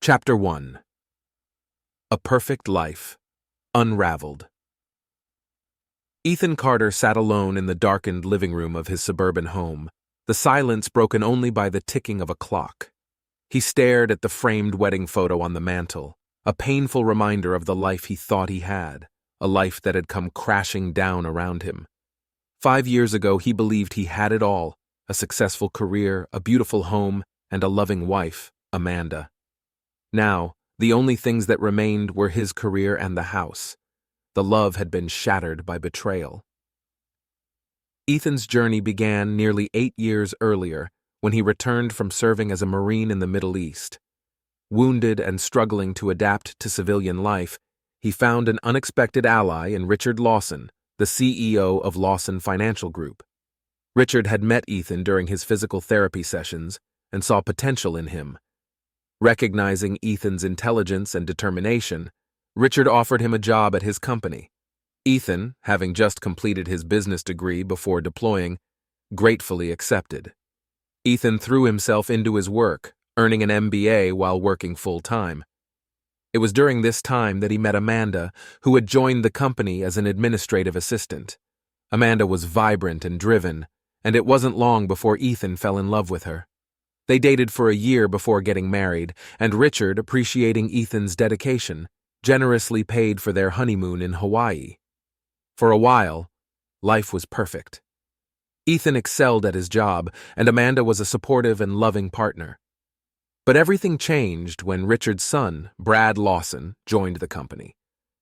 Chapter 1. A Perfect Life. Unraveled. Ethan Carter sat alone in the darkened living room of his suburban home, the silence broken only by the ticking of a clock. He stared at the framed wedding photo on the mantel, a painful reminder of the life he thought he had, a life that had come crashing down around him. 5 years ago, he believed he had it all: a successful career, a beautiful home, and a loving wife, Amanda. Now, the only things that remained were his career and the house. The love had been shattered by betrayal. Ethan's journey began nearly 8 years earlier, when he returned from serving as a Marine in the Middle East. Wounded and struggling to adapt to civilian life, he found an unexpected ally in Richard Lawson, the CEO of Lawson Financial Group. Richard had met Ethan during his physical therapy sessions and saw potential in him. Recognizing Ethan's intelligence and determination, Richard offered him a job at his company. Ethan, having just completed his business degree before deploying, gratefully accepted. Ethan threw himself into his work, earning an MBA while working full-time. It was during this time that he met Amanda, who had joined the company as an administrative assistant. Amanda was vibrant and driven, and it wasn't long before Ethan fell in love with her. They dated for a year before getting married, and Richard, appreciating Ethan's dedication, generously paid for their honeymoon in Hawaii. For a while, life was perfect. Ethan excelled at his job, and Amanda was a supportive and loving partner. But everything changed when Richard's son, Brad Lawson, joined the company.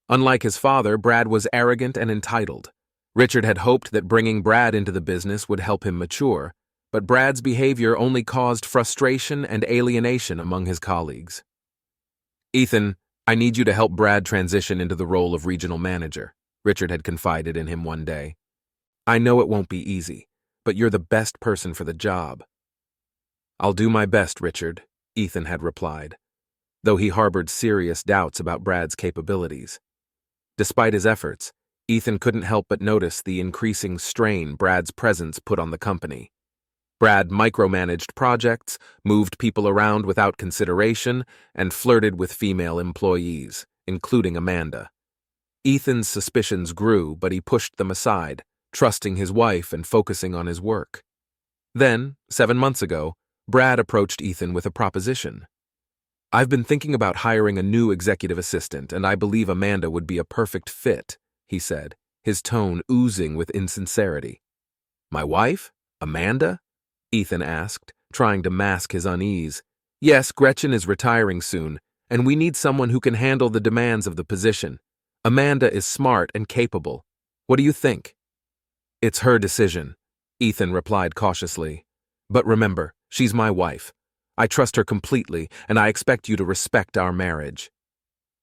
Unlike his father, Brad was arrogant and entitled. Richard had hoped that bringing Brad into the business would help him mature, but Brad's behavior only caused frustration and alienation among his colleagues. "Ethan, I need you to help Brad transition into the role of regional manager," Richard had confided in him one day. "I know it won't be easy, but you're the best person for the job." "I'll do my best, Richard," Ethan had replied, though he harbored serious doubts about Brad's capabilities. Despite his efforts, Ethan couldn't help but notice the increasing strain Brad's presence put on the company. Brad micromanaged projects, moved people around without consideration, and flirted with female employees, including Amanda. Ethan's suspicions grew, but he pushed them aside, trusting his wife and focusing on his work. Then, 7 months ago, Brad approached Ethan with a proposition. "I've been thinking about hiring a new executive assistant, and I believe Amanda would be a perfect fit," he said, his tone oozing with insincerity. "My wife? Amanda?" Ethan asked, trying to mask his unease. "Yes, Gretchen is retiring soon, and we need someone who can handle the demands of the position. Amanda is smart and capable. What do you think?" "It's her decision," Ethan replied cautiously. "But remember, she's my wife. I trust her completely, and I expect you to respect our marriage."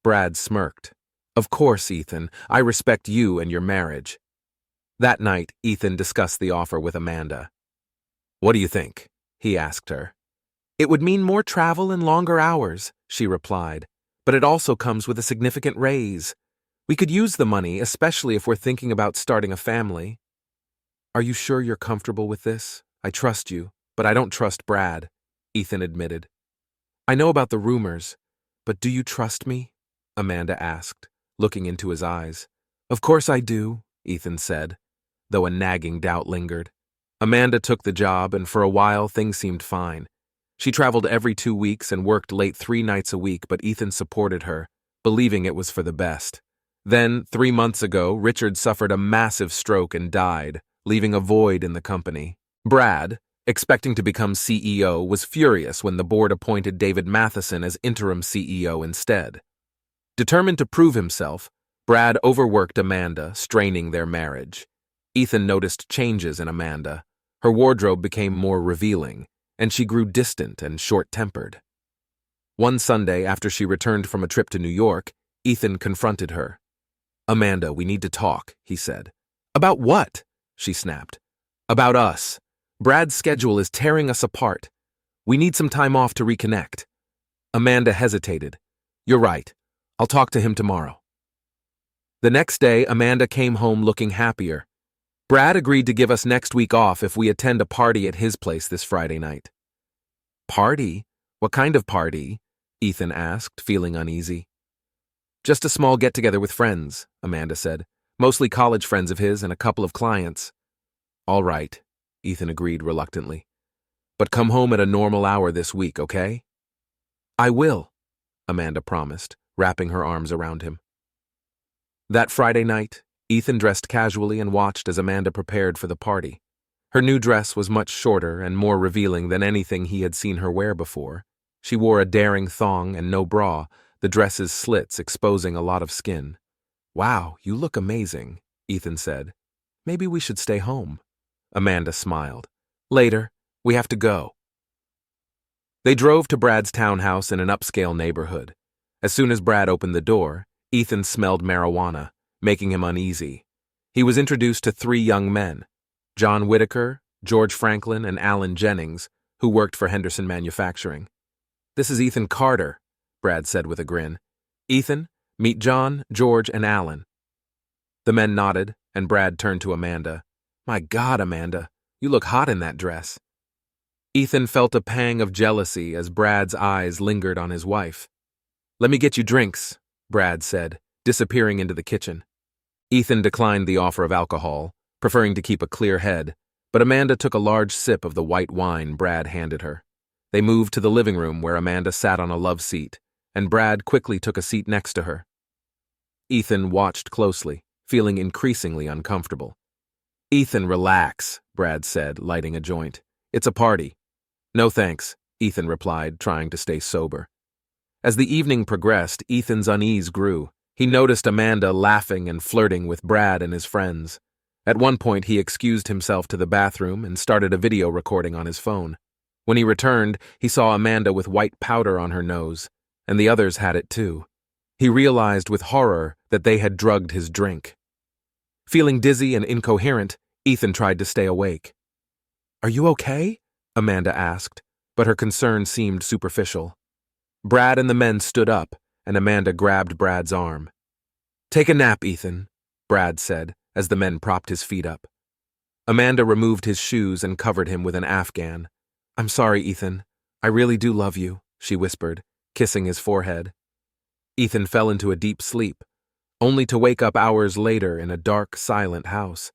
Brad smirked. "Of course, Ethan, I respect you and your marriage." That night, Ethan discussed the offer with Amanda. "What do you think?" he asked her. "It would mean more travel and longer hours," she replied, "but it also comes with a significant raise. We could use the money, especially if we're thinking about starting a family." "Are you sure you're comfortable with this? I trust you, but I don't trust Brad," Ethan admitted. "I know about the rumors, but do you trust me?" Amanda asked, looking into his eyes. "Of course I do," Ethan said, though a nagging doubt lingered. Amanda took the job, and for a while things seemed fine. She traveled every 2 weeks and worked late 3 nights a week, but Ethan supported her, believing it was for the best. Then, 3 months ago, Richard suffered a massive stroke and died, leaving a void in the company. Brad, expecting to become CEO, was furious when the board appointed David Matheson as interim CEO instead. Determined to prove himself, Brad overworked Amanda, straining their marriage. Ethan noticed changes in Amanda. Her wardrobe became more revealing, and she grew distant and short-tempered. One Sunday, after she returned from a trip to New York, Ethan confronted her. "Amanda, we need to talk," he said. "About what?" she snapped. "About us. Brad's schedule is tearing us apart. We need some time off to reconnect." Amanda hesitated. "You're right. I'll talk to him tomorrow." The next day, Amanda came home looking happier. "Brad agreed to give us next week off if we attend a party at his place this Friday night." "Party? What kind of party?" Ethan asked, feeling uneasy. Just a small get-together with friends, Amanda said. Mostly college friends of his and a couple of clients. All right, Ethan agreed reluctantly. But come home at a normal hour this week, okay? I will, Amanda promised, wrapping her arms around him. That Friday night, Ethan dressed casually and watched as Amanda prepared for the party. Her new dress was much shorter and more revealing than anything he had seen her wear before. She wore a daring thong and no bra, the dress's slits exposing a lot of skin. Wow, you look amazing, Ethan said. Maybe we should stay home. Amanda smiled. Later, we have to go. They drove to Brad's townhouse in an upscale neighborhood. As soon as Brad opened the door, Ethan smelled marijuana, making him uneasy. He was introduced to 3 young men, John Whitaker, George Franklin, and Alan Jennings, who worked for Henderson Manufacturing. This is Ethan Carter, Brad said with a grin. Ethan, meet John, George, and Alan. The men nodded, and Brad turned to Amanda. My God, Amanda, you look hot in that dress. Ethan felt a pang of jealousy as Brad's eyes lingered on his wife. Let me get you drinks, Brad said, disappearing into the kitchen. Ethan declined the offer of alcohol, preferring to keep a clear head, but Amanda took a large sip of the white wine Brad handed her. They moved to the living room where Amanda sat on a love seat, and Brad quickly took a seat next to her. Ethan watched closely, feeling increasingly uncomfortable. Ethan, relax, Brad said, lighting a joint. It's a party. No thanks, Ethan replied, trying to stay sober. As the evening progressed, Ethan's unease grew. He noticed Amanda laughing and flirting with Brad and his friends. At one point, he excused himself to the bathroom and started a video recording on his phone. When he returned, he saw Amanda with white powder on her nose, and the others had it too. He realized with horror that they had drugged his drink. Feeling dizzy and incoherent, Ethan tried to stay awake. Are you okay? Amanda asked, but her concern seemed superficial. Brad and the men stood up, and Amanda grabbed Brad's arm. Take a nap, Ethan, Brad said, as the men propped his feet up. Amanda removed his shoes and covered him with an Afghan. I'm sorry, Ethan. I really do love you, she whispered, kissing his forehead. Ethan fell into a deep sleep, only to wake up hours later in a dark, silent house.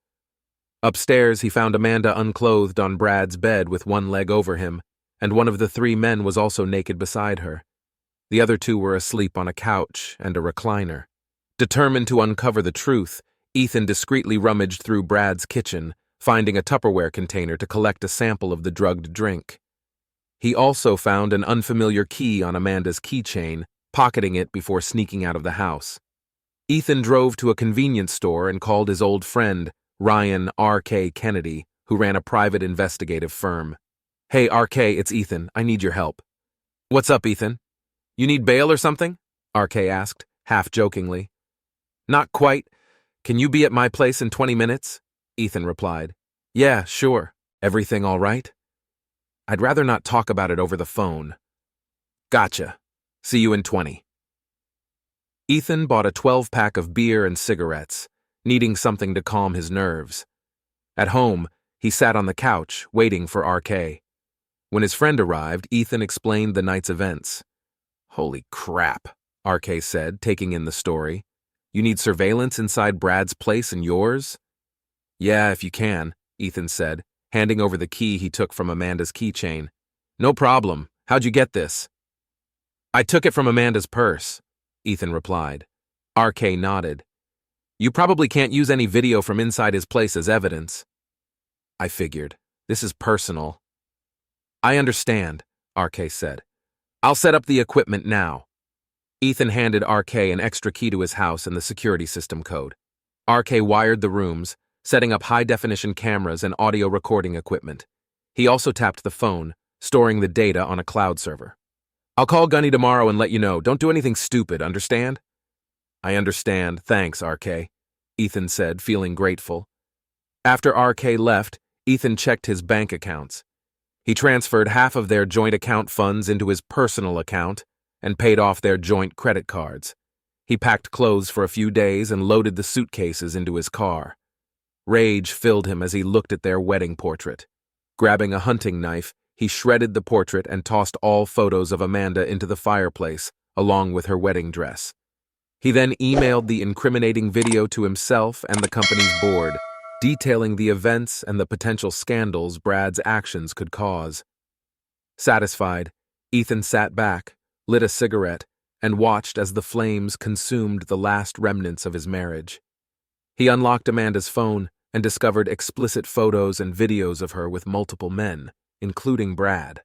Upstairs, he found Amanda unclothed on Brad's bed with one leg over him, and one of the 3 men was also naked beside her. The other 2 were asleep on a couch and a recliner. Determined to uncover the truth, Ethan discreetly rummaged through Brad's kitchen, finding a Tupperware container to collect a sample of the drugged drink. He also found an unfamiliar key on Amanda's keychain, pocketing it before sneaking out of the house. Ethan drove to a convenience store and called his old friend, Ryan R.K. Kennedy, who ran a private investigative firm. Hey, R.K., it's Ethan. I need your help. What's up, Ethan? You need bail or something? R.K. asked, half jokingly. Not quite. Can you be at my place in 20 minutes? Ethan replied. Yeah, sure. Everything all right? I'd rather not talk about it over the phone. Gotcha. See you in 20. Ethan bought a 12-pack of beer and cigarettes, needing something to calm his nerves. At home, he sat on the couch, waiting for RK. When his friend arrived, Ethan explained the night's events. Holy crap, RK said, taking in the story. You need surveillance inside Brad's place and yours? Yeah, if you can, Ethan said, handing over the key he took from Amanda's keychain. No problem. How'd you get this? I took it from Amanda's purse, Ethan replied. RK nodded. You probably can't use any video from inside his place as evidence. I figured. This is personal. I understand, RK said. I'll set up the equipment now. Ethan handed RK an extra key to his house and the security system code. RK wired the rooms, setting up high-definition cameras and audio recording equipment. He also tapped the phone, storing the data on a cloud server. I'll call Gunny tomorrow and let you know. Don't do anything stupid, understand? I understand. Thanks, RK, Ethan said, feeling grateful. After RK left, Ethan checked his bank accounts. He transferred half of their joint account funds into his personal account and paid off their joint credit cards. He packed clothes for a few days and loaded the suitcases into his car. Rage filled him as he looked at their wedding portrait. Grabbing a hunting knife, he shredded the portrait and tossed all photos of Amanda into the fireplace, along with her wedding dress. He then emailed the incriminating video to himself and the company's board, detailing the events and the potential scandals Brad's actions could cause. Satisfied, Ethan sat back, lit a cigarette, and watched as the flames consumed the last remnants of his marriage. He unlocked Amanda's phone and discovered explicit photos and videos of her with multiple men, including Brad.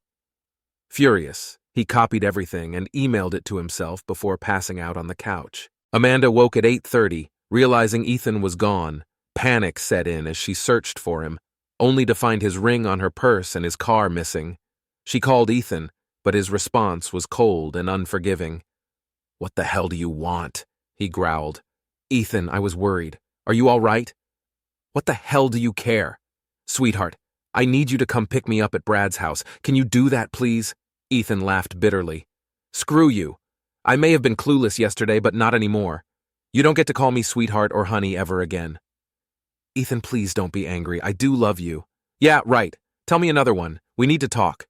Furious, he copied everything and emailed it to himself before passing out on the couch. Amanda woke at 8:30, realizing Ethan was gone. Panic set in as she searched for him, only to find his ring on her purse and his car missing. She called Ethan, but his response was cold and unforgiving. "What the hell do you want?" he growled. "Ethan, I was worried. Are you all right?" "What the hell do you care?" "Sweetheart, I need you to come pick me up at Brad's house. Can you do that, please?" Ethan laughed bitterly. "Screw you. I may have been clueless yesterday, but not anymore. You don't get to call me sweetheart or honey ever again." "Ethan, please don't be angry. I do love you." "Yeah, right. Tell me another one. We need to talk."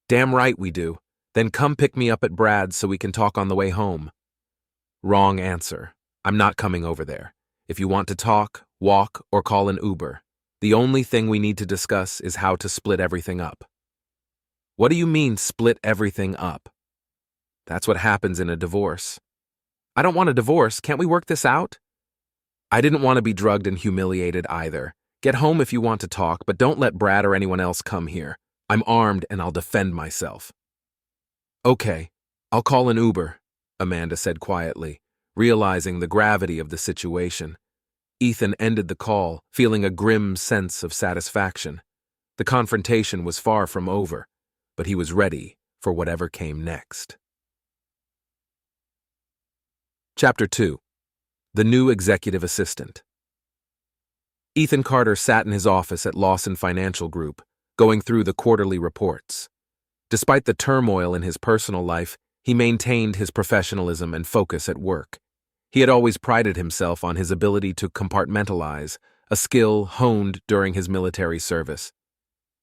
"Damn right we do. Then come pick me up at Brad's so we can talk on the way home." "Wrong answer. I'm not coming over there. If you want to talk, walk, or call an Uber. The only thing we need to discuss is how to split everything up." "What do you mean, split everything up?" "That's what happens in a divorce." "I don't want a divorce. Can't we work this out?" "I didn't want to be drugged and humiliated either. Get home if you want to talk, but don't let Brad or anyone else come here. I'm armed and I'll defend myself." "Okay, I'll call an Uber," Amanda said quietly, realizing the gravity of the situation. Ethan ended the call, feeling a grim sense of satisfaction. The confrontation was far from over, but he was ready for whatever came next. Chapter 2. The New Executive Assistant. Ethan Carter sat in his office at Lawson Financial Group, going through the quarterly reports. Despite the turmoil in his personal life, he maintained his professionalism and focus at work. He had always prided himself on his ability to compartmentalize, a skill honed during his military service.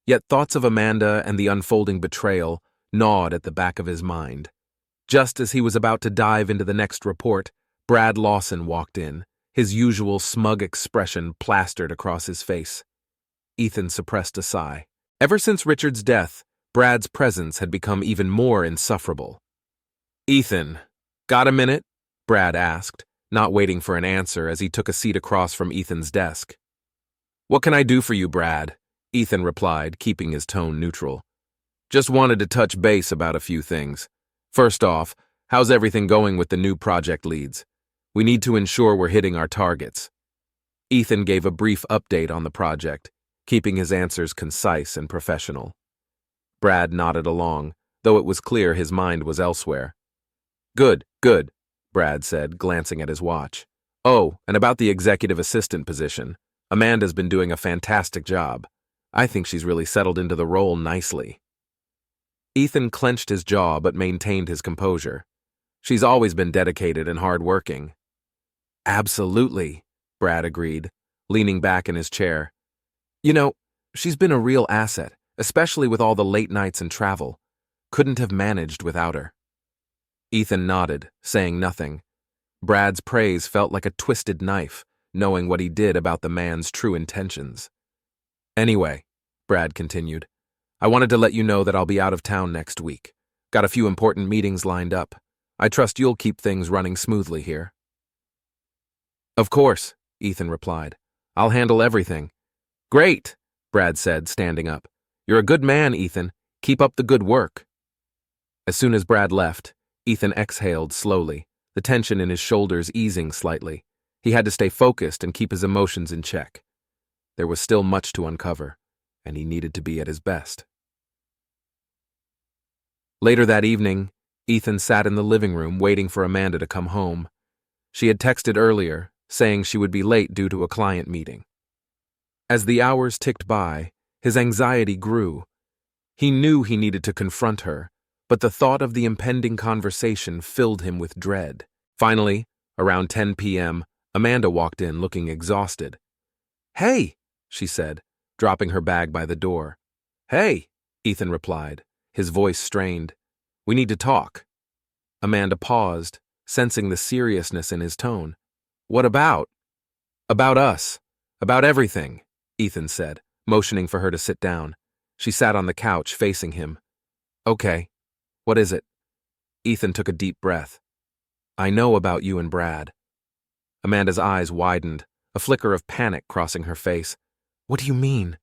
Yet thoughts of Amanda and the unfolding betrayal gnawed at the back of his mind. Just as he was about to dive into the next report, Brad Lawson walked in, his usual smug expression plastered across his face. Ethan suppressed a sigh. Ever since Richard's death, Brad's presence had become even more insufferable. "Ethan, got a minute?" Brad asked, not waiting for an answer as he took a seat across from Ethan's desk. "What can I do for you, Brad?" Ethan replied, keeping his tone neutral. "Just wanted to touch base about a few things. First off, how's everything going with the new project leads? We need to ensure we're hitting our targets." Ethan gave a brief update on the project, keeping his answers concise and professional. Brad nodded along, though it was clear his mind was elsewhere. Good, Brad said, glancing at his watch. "Oh, and about the executive assistant position. Amanda's been doing a fantastic job. I think she's really settled into the role nicely." Ethan clenched his jaw but maintained his composure. "She's always been dedicated and hard-working." "Absolutely," Brad agreed, leaning back in his chair. "You know, she's been a real asset, especially with all the late nights and travel. Couldn't have managed without her." Ethan nodded, saying nothing. Brad's praise felt like a twisted knife, knowing what he did about the man's true intentions. "Anyway," Brad continued, "I wanted to let you know that I'll be out of town next week. Got a few important meetings lined up. I trust you'll keep things running smoothly here." "Of course," Ethan replied. "I'll handle everything." "Great," Brad said, standing up. "You're a good man, Ethan. Keep up the good work." As soon as Brad left, Ethan exhaled slowly, the tension in his shoulders easing slightly. He had to stay focused and keep his emotions in check. There was still much to uncover, and he needed to be at his best. Later that evening, Ethan sat in the living room waiting for Amanda to come home. She had texted earlier, saying she would be late due to a client meeting. As the hours ticked by, his anxiety grew. He knew he needed to confront her, but the thought of the impending conversation filled him with dread. Finally, around 10 p.m., Amanda walked in looking exhausted. "Hey," she said, dropping her bag by the door. "Hey," Ethan replied, his voice strained. We need to talk. Amanda paused, sensing the seriousness in his tone. What about? About us. About everything, Ethan said, motioning for her to sit down. She sat on the couch, facing him. Okay. What is it? Ethan took a deep breath. I know about you and Brad. Amanda's eyes widened, a flicker of panic crossing her face. What do you mean?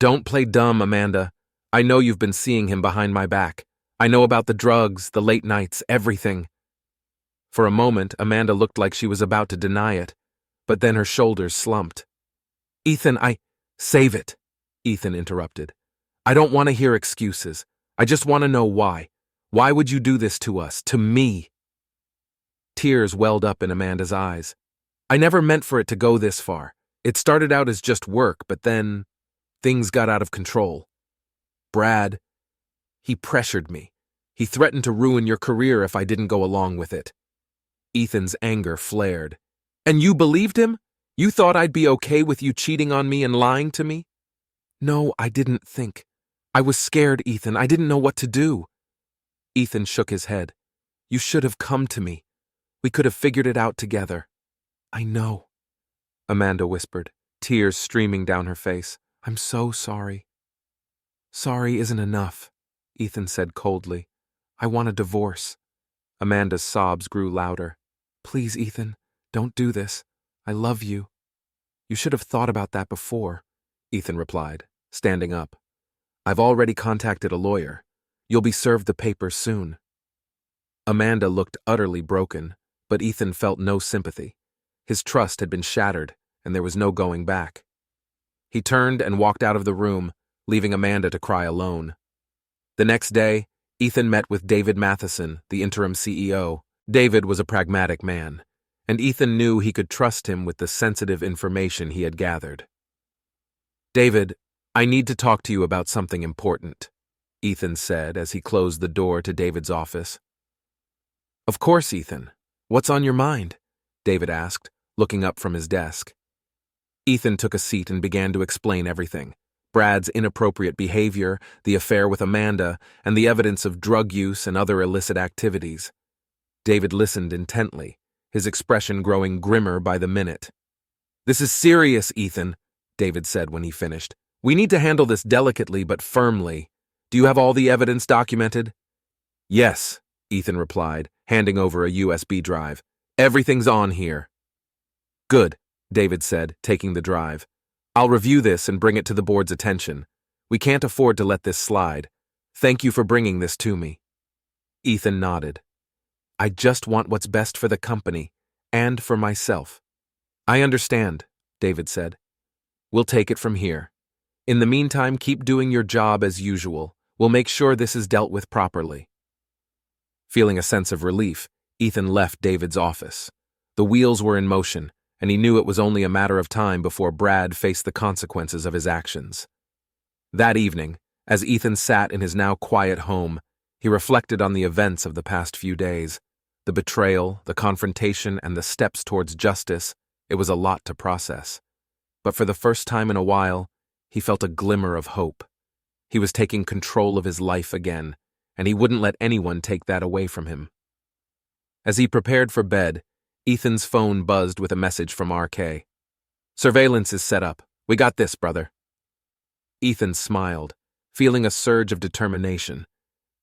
Don't play dumb, Amanda. I know you've been seeing him behind my back. I know about the drugs, the late nights, everything. For a moment, Amanda looked like she was about to deny it, but then her shoulders slumped. Ethan, Save it, Ethan interrupted. I don't want to hear excuses. I just want to know why. Why would you do this to us, to me? Tears welled up in Amanda's eyes. I never meant for it to go this far. It started out as just work, but then things got out of control. Brad, he pressured me. He threatened to ruin your career if I didn't go along with it. Ethan's anger flared. And you believed him? You thought I'd be okay with you cheating on me and lying to me? No, I didn't think. I was scared, Ethan. I didn't know what to do. Ethan shook his head. You should have come to me. We could have figured it out together. I know, Amanda whispered, tears streaming down her face. I'm so sorry. Sorry isn't enough, Ethan said coldly. I want a divorce. Amanda's sobs grew louder. Please, Ethan, don't do this. I love you. You should have thought about that before, Ethan replied, standing up. I've already contacted a lawyer. You'll be served the papers soon. Amanda looked utterly broken, but Ethan felt no sympathy. His trust had been shattered, and there was no going back. He turned and walked out of the room, leaving Amanda to cry alone. The next day, Ethan met with David Matheson, the interim CEO. David was a pragmatic man, and Ethan knew he could trust him with the sensitive information he had gathered. David, I need to talk to you about something important, Ethan said as he closed the door to David's office. Of course, Ethan. What's on your mind? David asked, looking up from his desk. Ethan took a seat and began to explain everything. Brad's inappropriate behavior, the affair with Amanda, and the evidence of drug use and other illicit activities. David listened intently, his expression growing grimmer by the minute. This is serious, Ethan, David said when he finished. We need to handle this delicately but firmly. Do you have all the evidence documented? Yes, Ethan replied, handing over a USB drive. Everything's on here. Good, David said, taking the drive. I'll review this and bring it to the board's attention. We can't afford to let this slide. Thank you for bringing this to me. Ethan nodded. I just want what's best for the company and for myself. I understand, David said. We'll take it from here. In the meantime, keep doing your job as usual. We'll make sure this is dealt with properly. Feeling a sense of relief, Ethan left David's office. The wheels were in motion, and he knew it was only a matter of time before Brad faced the consequences of his actions. That evening, as Ethan sat in his now quiet home, he reflected on the events of the past few days. The betrayal, the confrontation, and the steps towards justice. It was a lot to process. But for the first time in a while, he felt a glimmer of hope. He was taking control of his life again, and he wouldn't let anyone take that away from him. As he prepared for bed, Ethan's phone buzzed with a message from RK. Surveillance is set up. We got this, brother. Ethan smiled, feeling a surge of determination.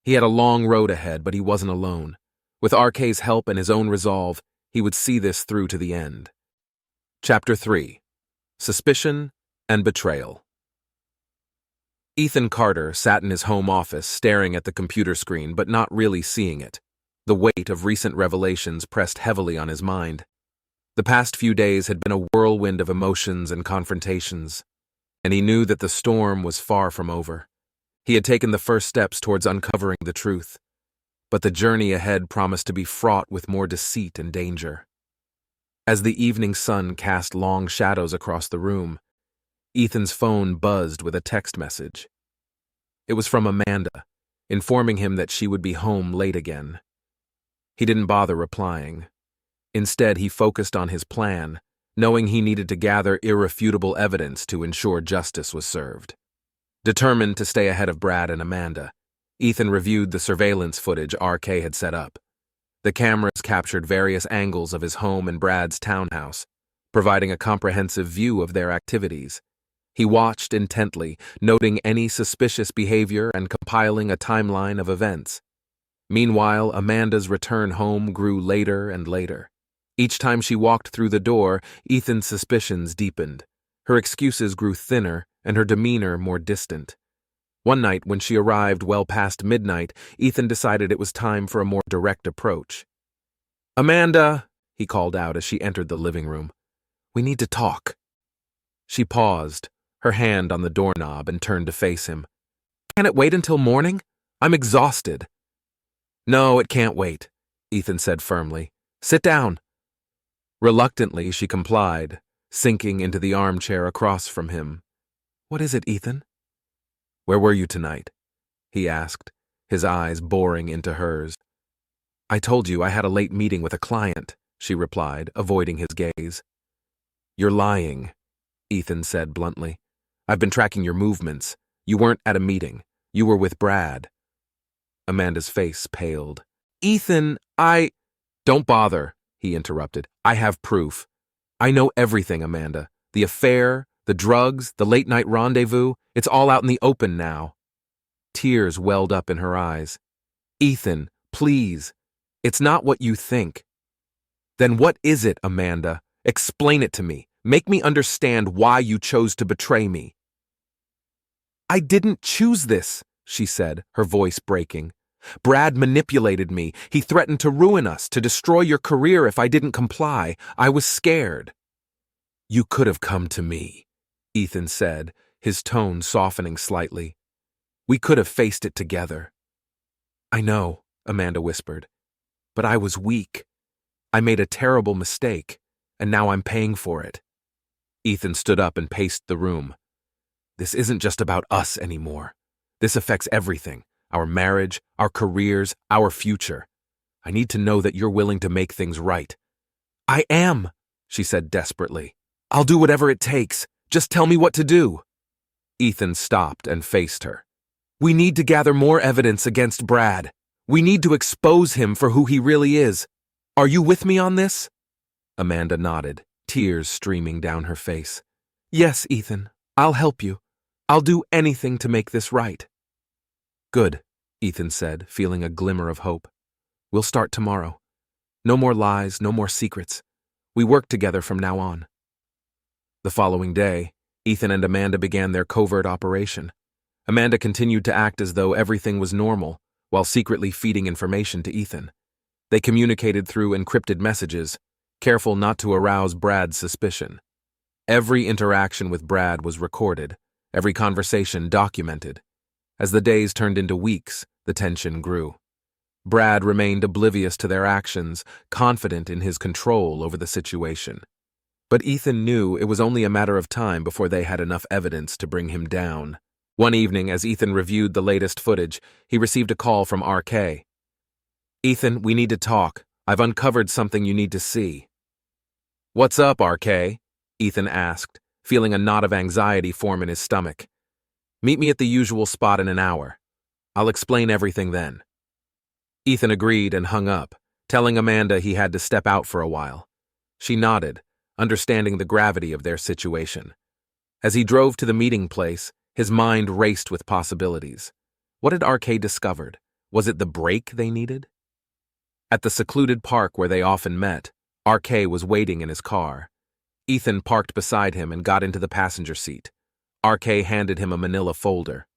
He had a long road ahead, but he wasn't alone. With RK's help and his own resolve, he would see this through to the end. Chapter 3. Suspicion and Betrayal. Ethan Carter sat in his home office staring at the computer screen but not really seeing it. The weight of recent revelations pressed heavily on his mind. The past few days had been a whirlwind of emotions and confrontations, and he knew that the storm was far from over. He had taken the first steps towards uncovering the truth, but the journey ahead promised to be fraught with more deceit and danger. As the evening sun cast long shadows across the room, Ethan's phone buzzed with a text message. It was from Amanda, informing him that she would be home late again. He didn't bother replying. Instead, he focused on his plan, knowing he needed to gather irrefutable evidence to ensure justice was served. Determined to stay ahead of Brad and Amanda, Ethan reviewed the surveillance footage RK had set up. The cameras captured various angles of his home and Brad's townhouse, providing a comprehensive view of their activities. He watched intently, noting any suspicious behavior and compiling a timeline of events. Meanwhile, Amanda's return home grew later and later. Each time she walked through the door, Ethan's suspicions deepened. Her excuses grew thinner and her demeanor more distant. One night, when she arrived well past midnight, Ethan decided it was time for a more direct approach. "Amanda," he called out as she entered the living room. "We need to talk." She paused, her hand on the doorknob, and turned to face him. "Can it wait until morning? I'm exhausted." "No, it can't wait," Ethan said firmly. "Sit down." Reluctantly, she complied, sinking into the armchair across from him. "What is it, Ethan?" "Where were you tonight?" he asked, his eyes boring into hers. "I told you I had a late meeting with a client," she replied, avoiding his gaze. "You're lying," Ethan said bluntly. "I've been tracking your movements. You weren't at a meeting. You were with Brad." Amanda's face paled. "Ethan, Don't bother," he interrupted. "I have proof. I know everything, Amanda. The affair, the drugs, the late-night rendezvous, it's all out in the open now." Tears welled up in her eyes. "Ethan, please. It's not what you think." "Then what is it, Amanda? Explain it to me. Make me understand why you chose to betray me." "I didn't choose this," she said, her voice breaking. "Brad manipulated me. He threatened to ruin us, to destroy your career if I didn't comply. I was scared." "You could have come to me," Ethan said, his tone softening slightly. "We could have faced it together." "I know," Amanda whispered, "but I was weak. I made a terrible mistake, and now I'm paying for it." Ethan stood up and paced the room. "This isn't just about us anymore. This affects everything. Our marriage, our careers, our future. I need to know that you're willing to make things right." "I am," she said desperately. "I'll do whatever it takes. Just tell me what to do." Ethan stopped and faced her. "We need to gather more evidence against Brad. We need to expose him for who he really is. Are you with me on this?" Amanda nodded, tears streaming down her face. "Yes, Ethan, I'll help you. I'll do anything to make this right." "Good," Ethan said, feeling a glimmer of hope. "We'll start tomorrow. No more lies, no more secrets. We work together from now on." The following day, Ethan and Amanda began their covert operation. Amanda continued to act as though everything was normal, while secretly feeding information to Ethan. They communicated through encrypted messages, careful not to arouse Brad's suspicion. Every interaction with Brad was recorded, every conversation documented. As the days turned into weeks, the tension grew. Brad remained oblivious to their actions, confident in his control over the situation. But Ethan knew it was only a matter of time before they had enough evidence to bring him down. One evening, as Ethan reviewed the latest footage, he received a call from RK. "Ethan, we need to talk. I've uncovered something you need to see." "What's up, RK?" Ethan asked, feeling a knot of anxiety form in his stomach. "Meet me at the usual spot in an hour. I'll explain everything then." Ethan agreed and hung up, telling Amanda he had to step out for a while. She nodded, understanding the gravity of their situation. As he drove to the meeting place, his mind raced with possibilities. What had RK discovered? Was it the break they needed? At the secluded park where they often met, RK was waiting in his car. Ethan parked beside him and got into the passenger seat. RK handed him a manila folder.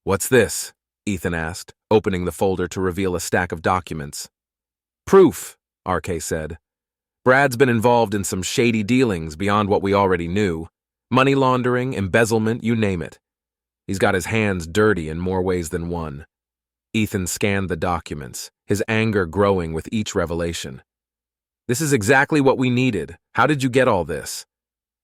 "What's this?" Ethan asked, opening the folder to reveal a stack of documents. "Proof," RK said. "Brad's been involved in some shady dealings beyond what we already knew. Money laundering, embezzlement, you name it. He's got his hands dirty in more ways than one." Ethan scanned the documents, his anger growing with each revelation. "This is exactly what we needed. How did you get all this?"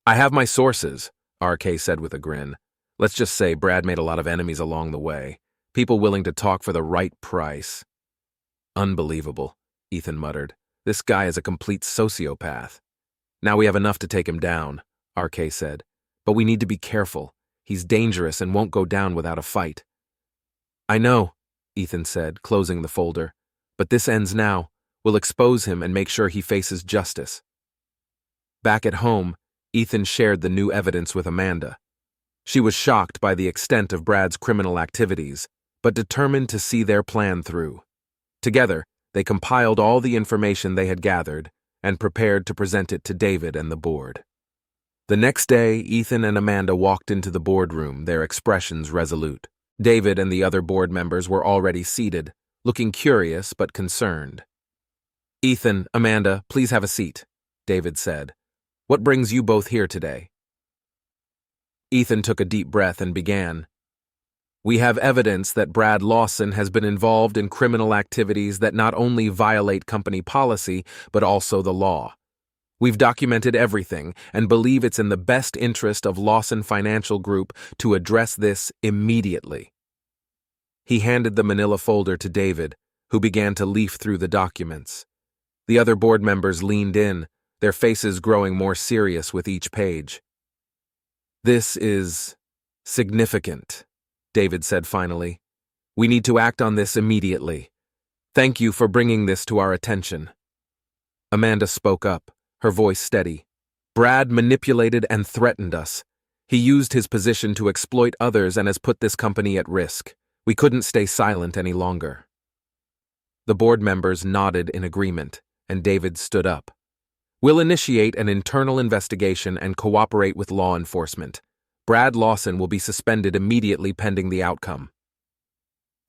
"I have my sources," RK said with a grin. "Let's just say Brad made a lot of enemies along the way. People willing to talk for the right price." "Unbelievable," Ethan muttered. "This guy is a complete sociopath." "Now we have enough to take him down," RK said. "But we need to be careful. He's dangerous and won't go down without a fight. I know, Ethan said, closing the folder. But this ends now. We'll expose him and make sure he faces justice. Back at home, Ethan shared the new evidence with Amanda. She was shocked by the extent of Brad's criminal activities, but determined to see their plan through. Together, they compiled all the information they had gathered and prepared to present it to David and the board. The next day, Ethan and Amanda walked into the boardroom, their expressions resolute. David and the other board members were already seated, looking curious but concerned. Ethan, Amanda, please have a seat, David said. What brings you both here today? Ethan took a deep breath and began. We have evidence that Brad Lawson has been involved in criminal activities that not only violate company policy, but also the law. We've documented everything and believe it's in the best interest of Lawson Financial Group to address this immediately. He handed the manila folder to David, who began to leaf through the documents. The other board members leaned in, their faces growing more serious with each page. This is significant, David said finally. We need to act on this immediately. Thank you for bringing this to our attention. Amanda spoke up, her voice steady. Brad manipulated and threatened us. He used his position to exploit others and has put this company at risk. We couldn't stay silent any longer. The board members nodded in agreement, and David stood up. We'll initiate an internal investigation and cooperate with law enforcement. Brad Lawson will be suspended immediately pending the outcome.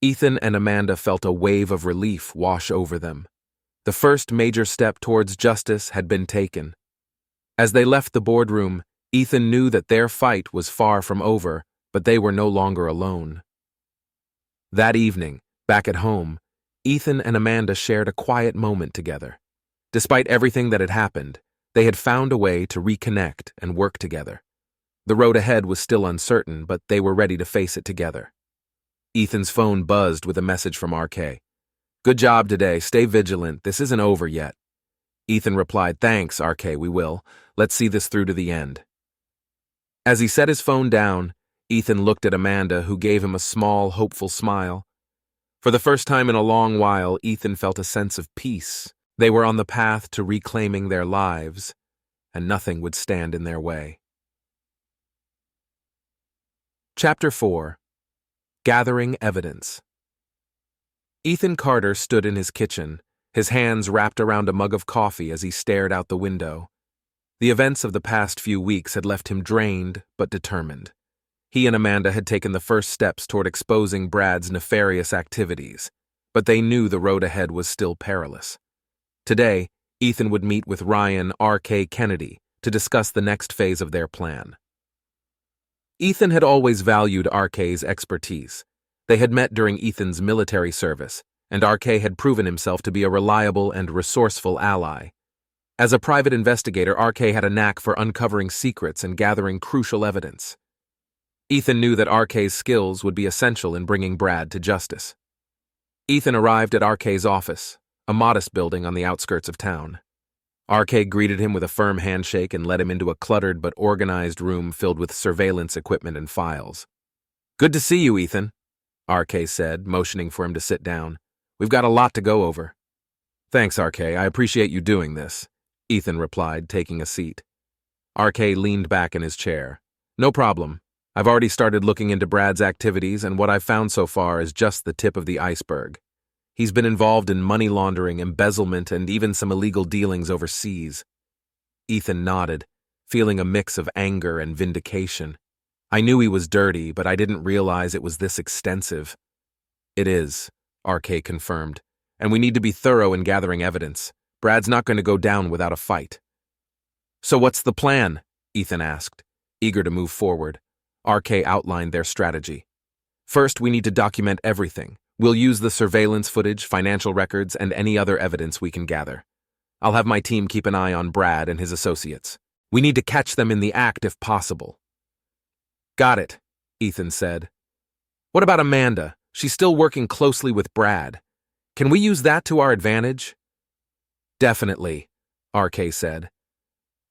Ethan and Amanda felt a wave of relief wash over them. The first major step towards justice had been taken. As they left the boardroom, Ethan knew that their fight was far from over, but they were no longer alone. That evening, back at home, Ethan and Amanda shared a quiet moment together. Despite everything that had happened, they had found a way to reconnect and work together. The road ahead was still uncertain, but they were ready to face it together. Ethan's phone buzzed with a message from RK. Good job today, stay vigilant, this isn't over yet. Ethan replied, Thanks, RK, we will. Let's see this through to the end. As he set his phone down, Ethan looked at Amanda, who gave him a small, hopeful smile. For the first time in a long while, Ethan felt a sense of peace. They were on the path to reclaiming their lives, and nothing would stand in their way. Chapter 4. Gathering Evidence. Ethan Carter stood in his kitchen, his hands wrapped around a mug of coffee as he stared out the window. The events of the past few weeks had left him drained but determined. He and Amanda had taken the first steps toward exposing Brad's nefarious activities, but they knew the road ahead was still perilous. Today, Ethan would meet with Ryan R.K. Kennedy to discuss the next phase of their plan. Ethan had always valued R.K.'s expertise. They had met during Ethan's military service, and R.K. had proven himself to be a reliable and resourceful ally. As a private investigator, R.K. had a knack for uncovering secrets and gathering crucial evidence. Ethan knew that R.K.'s skills would be essential in bringing Brad to justice. Ethan arrived at R.K.'s office, a modest building on the outskirts of town. R.K. greeted him with a firm handshake and led him into a cluttered but organized room filled with surveillance equipment and files. Good to see you, Ethan, R.K. said, motioning for him to sit down. We've got a lot to go over. Thanks, R.K. I appreciate you doing this, Ethan replied, taking a seat. R.K. leaned back in his chair. No problem. I've already started looking into Brad's activities, and what I've found so far is just the tip of the iceberg. He's been involved in money laundering, embezzlement, and even some illegal dealings overseas. Ethan nodded, feeling a mix of anger and vindication. I knew he was dirty, but I didn't realize it was this extensive. It is, RK confirmed, and we need to be thorough in gathering evidence. Brad's not going to go down without a fight. So what's the plan? Ethan asked, eager to move forward. RK outlined their strategy. First, we need to document everything. We'll use the surveillance footage, financial records, and any other evidence we can gather. I'll have my team keep an eye on Brad and his associates. We need to catch them in the act if possible. Got it, Ethan said. What about Amanda? She's still working closely with Brad. Can we use that to our advantage? Definitely, RK said.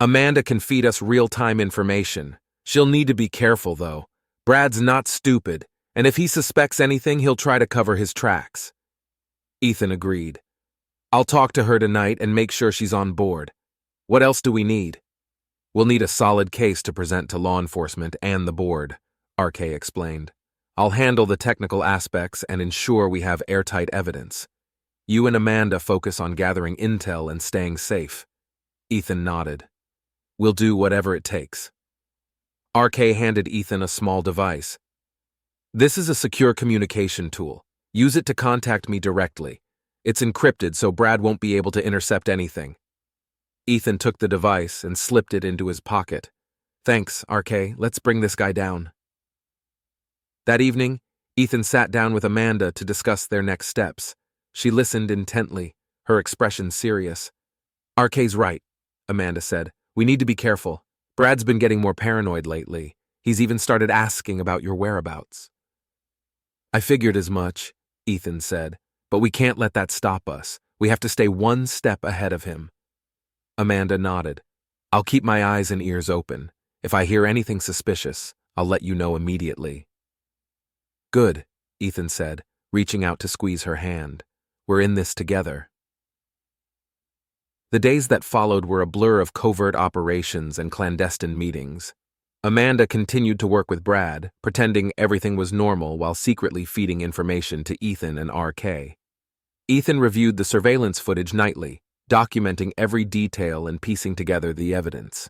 Amanda can feed us real-time information. She'll need to be careful, though. Brad's not stupid, and if he suspects anything, he'll try to cover his tracks. Ethan agreed. I'll talk to her tonight and make sure she's on board. What else do we need? We'll need a solid case to present to law enforcement and the board, RK explained. I'll handle the technical aspects and ensure we have airtight evidence. You and Amanda focus on gathering intel and staying safe. Ethan nodded. We'll do whatever it takes. RK handed Ethan a small device. This is a secure communication tool. Use it to contact me directly. It's encrypted so Brad won't be able to intercept anything. Ethan took the device and slipped it into his pocket. Thanks, RK. Let's bring this guy down. That evening, Ethan sat down with Amanda to discuss their next steps. She listened intently, her expression serious. RK's right, Amanda said. We need to be careful. Brad's been getting more paranoid lately. He's even started asking about your whereabouts. I figured as much, Ethan said, but we can't let that stop us. We have to stay one step ahead of him. Amanda nodded. I'll keep my eyes and ears open. If I hear anything suspicious, I'll let you know immediately. Good, Ethan said, reaching out to squeeze her hand. We're in this together. The days that followed were a blur of covert operations and clandestine meetings. Amanda continued to work with Brad, pretending everything was normal while secretly feeding information to Ethan and RK. Ethan reviewed the surveillance footage nightly, documenting every detail and piecing together the evidence.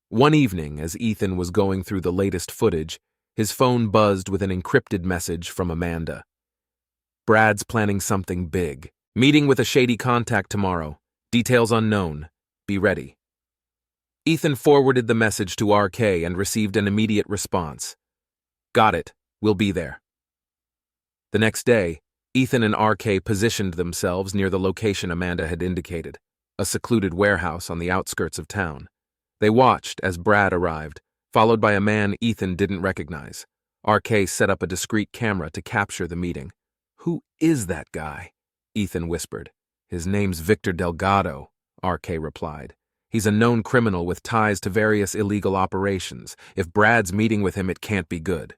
One evening, as Ethan was going through the latest footage, his phone buzzed with an encrypted message from Amanda. Brad's planning something big. Meeting with a shady contact tomorrow. Details unknown. Be ready. Ethan forwarded the message to RK and received an immediate response. Got it. We'll be there. The next day, Ethan and RK positioned themselves near the location Amanda had indicated, a secluded warehouse on the outskirts of town. They watched as Brad arrived, followed by a man Ethan didn't recognize. RK set up a discreet camera to capture the meeting. Who is that guy? Ethan whispered. His name's Victor Delgado, RK replied. He's a known criminal with ties to various illegal operations. If Brad's meeting with him, it can't be good.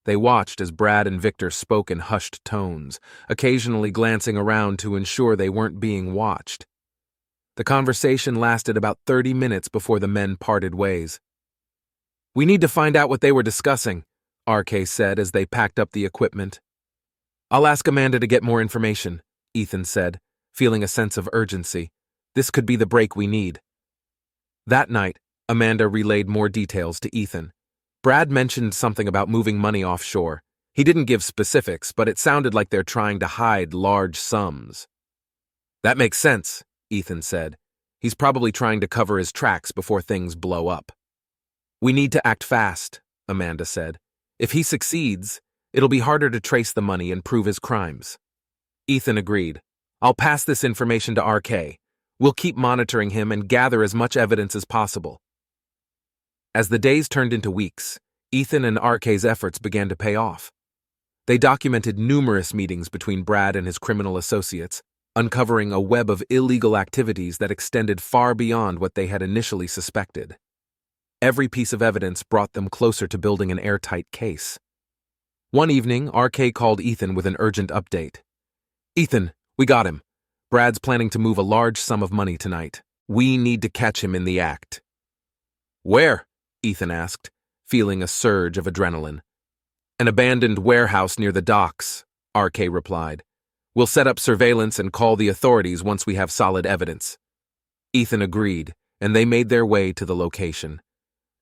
They watched as Brad and Victor spoke in hushed tones, occasionally glancing around to ensure they weren't being watched. The conversation lasted about 30 minutes before the men parted ways. We need to find out what they were discussing, RK said as they packed up the equipment. I'll ask Amanda to get more information, Ethan said, feeling a sense of urgency. This could be the break we need. That night, Amanda relayed more details to Ethan. Brad mentioned something about moving money offshore. He didn't give specifics, but it sounded like they're trying to hide large sums. That makes sense, Ethan said. He's probably trying to cover his tracks before things blow up. We need to act fast, Amanda said. If he succeeds, it'll be harder to trace the money and prove his crimes. Ethan agreed. I'll pass this information to RK. We'll keep monitoring him and gather as much evidence as possible. As the days turned into weeks, Ethan and RK's efforts began to pay off. They documented numerous meetings between Brad and his criminal associates, uncovering a web of illegal activities that extended far beyond what they had initially suspected. Every piece of evidence brought them closer to building an airtight case. One evening, RK called Ethan with an urgent update. Ethan, we got him. Brad's planning to move a large sum of money tonight. We need to catch him in the act. Where? Ethan asked, feeling a surge of adrenaline. An abandoned warehouse near the docks, RK replied. We'll set up surveillance and call the authorities once we have solid evidence. Ethan agreed, and they made their way to the location.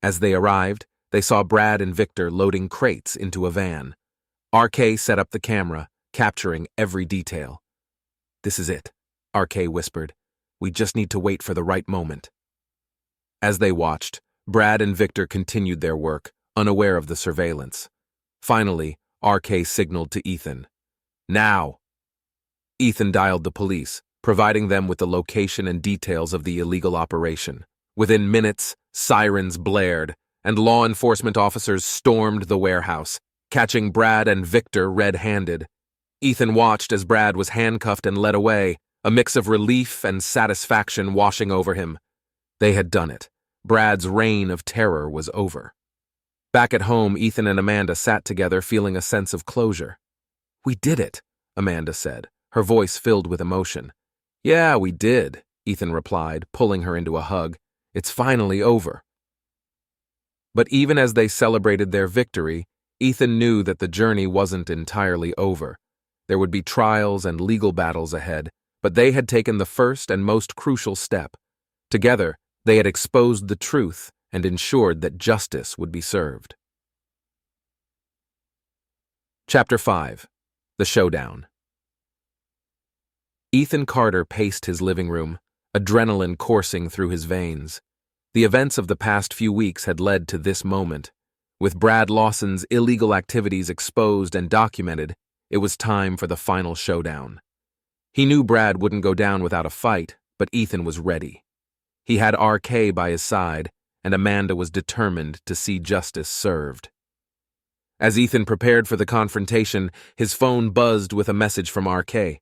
As they arrived, they saw Brad and Victor loading crates into a van. RK set up the camera, capturing every detail. This is it, RK whispered. We just need to wait for the right moment. As they watched, Brad and Victor continued their work, unaware of the surveillance. Finally, RK signaled to Ethan. Now! Ethan dialed the police, providing them with the location and details of the illegal operation. Within minutes, sirens blared, and law enforcement officers stormed the warehouse, catching Brad and Victor red-handed. Ethan watched as Brad was handcuffed and led away, a mix of relief and satisfaction washing over him. They had done it. Brad's reign of terror was over. Back at home, Ethan and Amanda sat together feeling a sense of closure. "We did it," Amanda said, her voice filled with emotion. "Yeah, we did," Ethan replied, pulling her into a hug. "It's finally over." But even as they celebrated their victory, Ethan knew that the journey wasn't entirely over. There would be trials and legal battles ahead, but they had taken the first and most crucial step. Together, they had exposed the truth and ensured that justice would be served. Chapter 5. The Showdown. Ethan Carter paced his living room, adrenaline coursing through his veins. The events of the past few weeks had led to this moment. With Brad Lawson's illegal activities exposed and documented, it was time for the final showdown. He knew Brad wouldn't go down without a fight, but Ethan was ready. He had RK by his side, and Amanda was determined to see justice served. As Ethan prepared for the confrontation, his phone buzzed with a message from RK.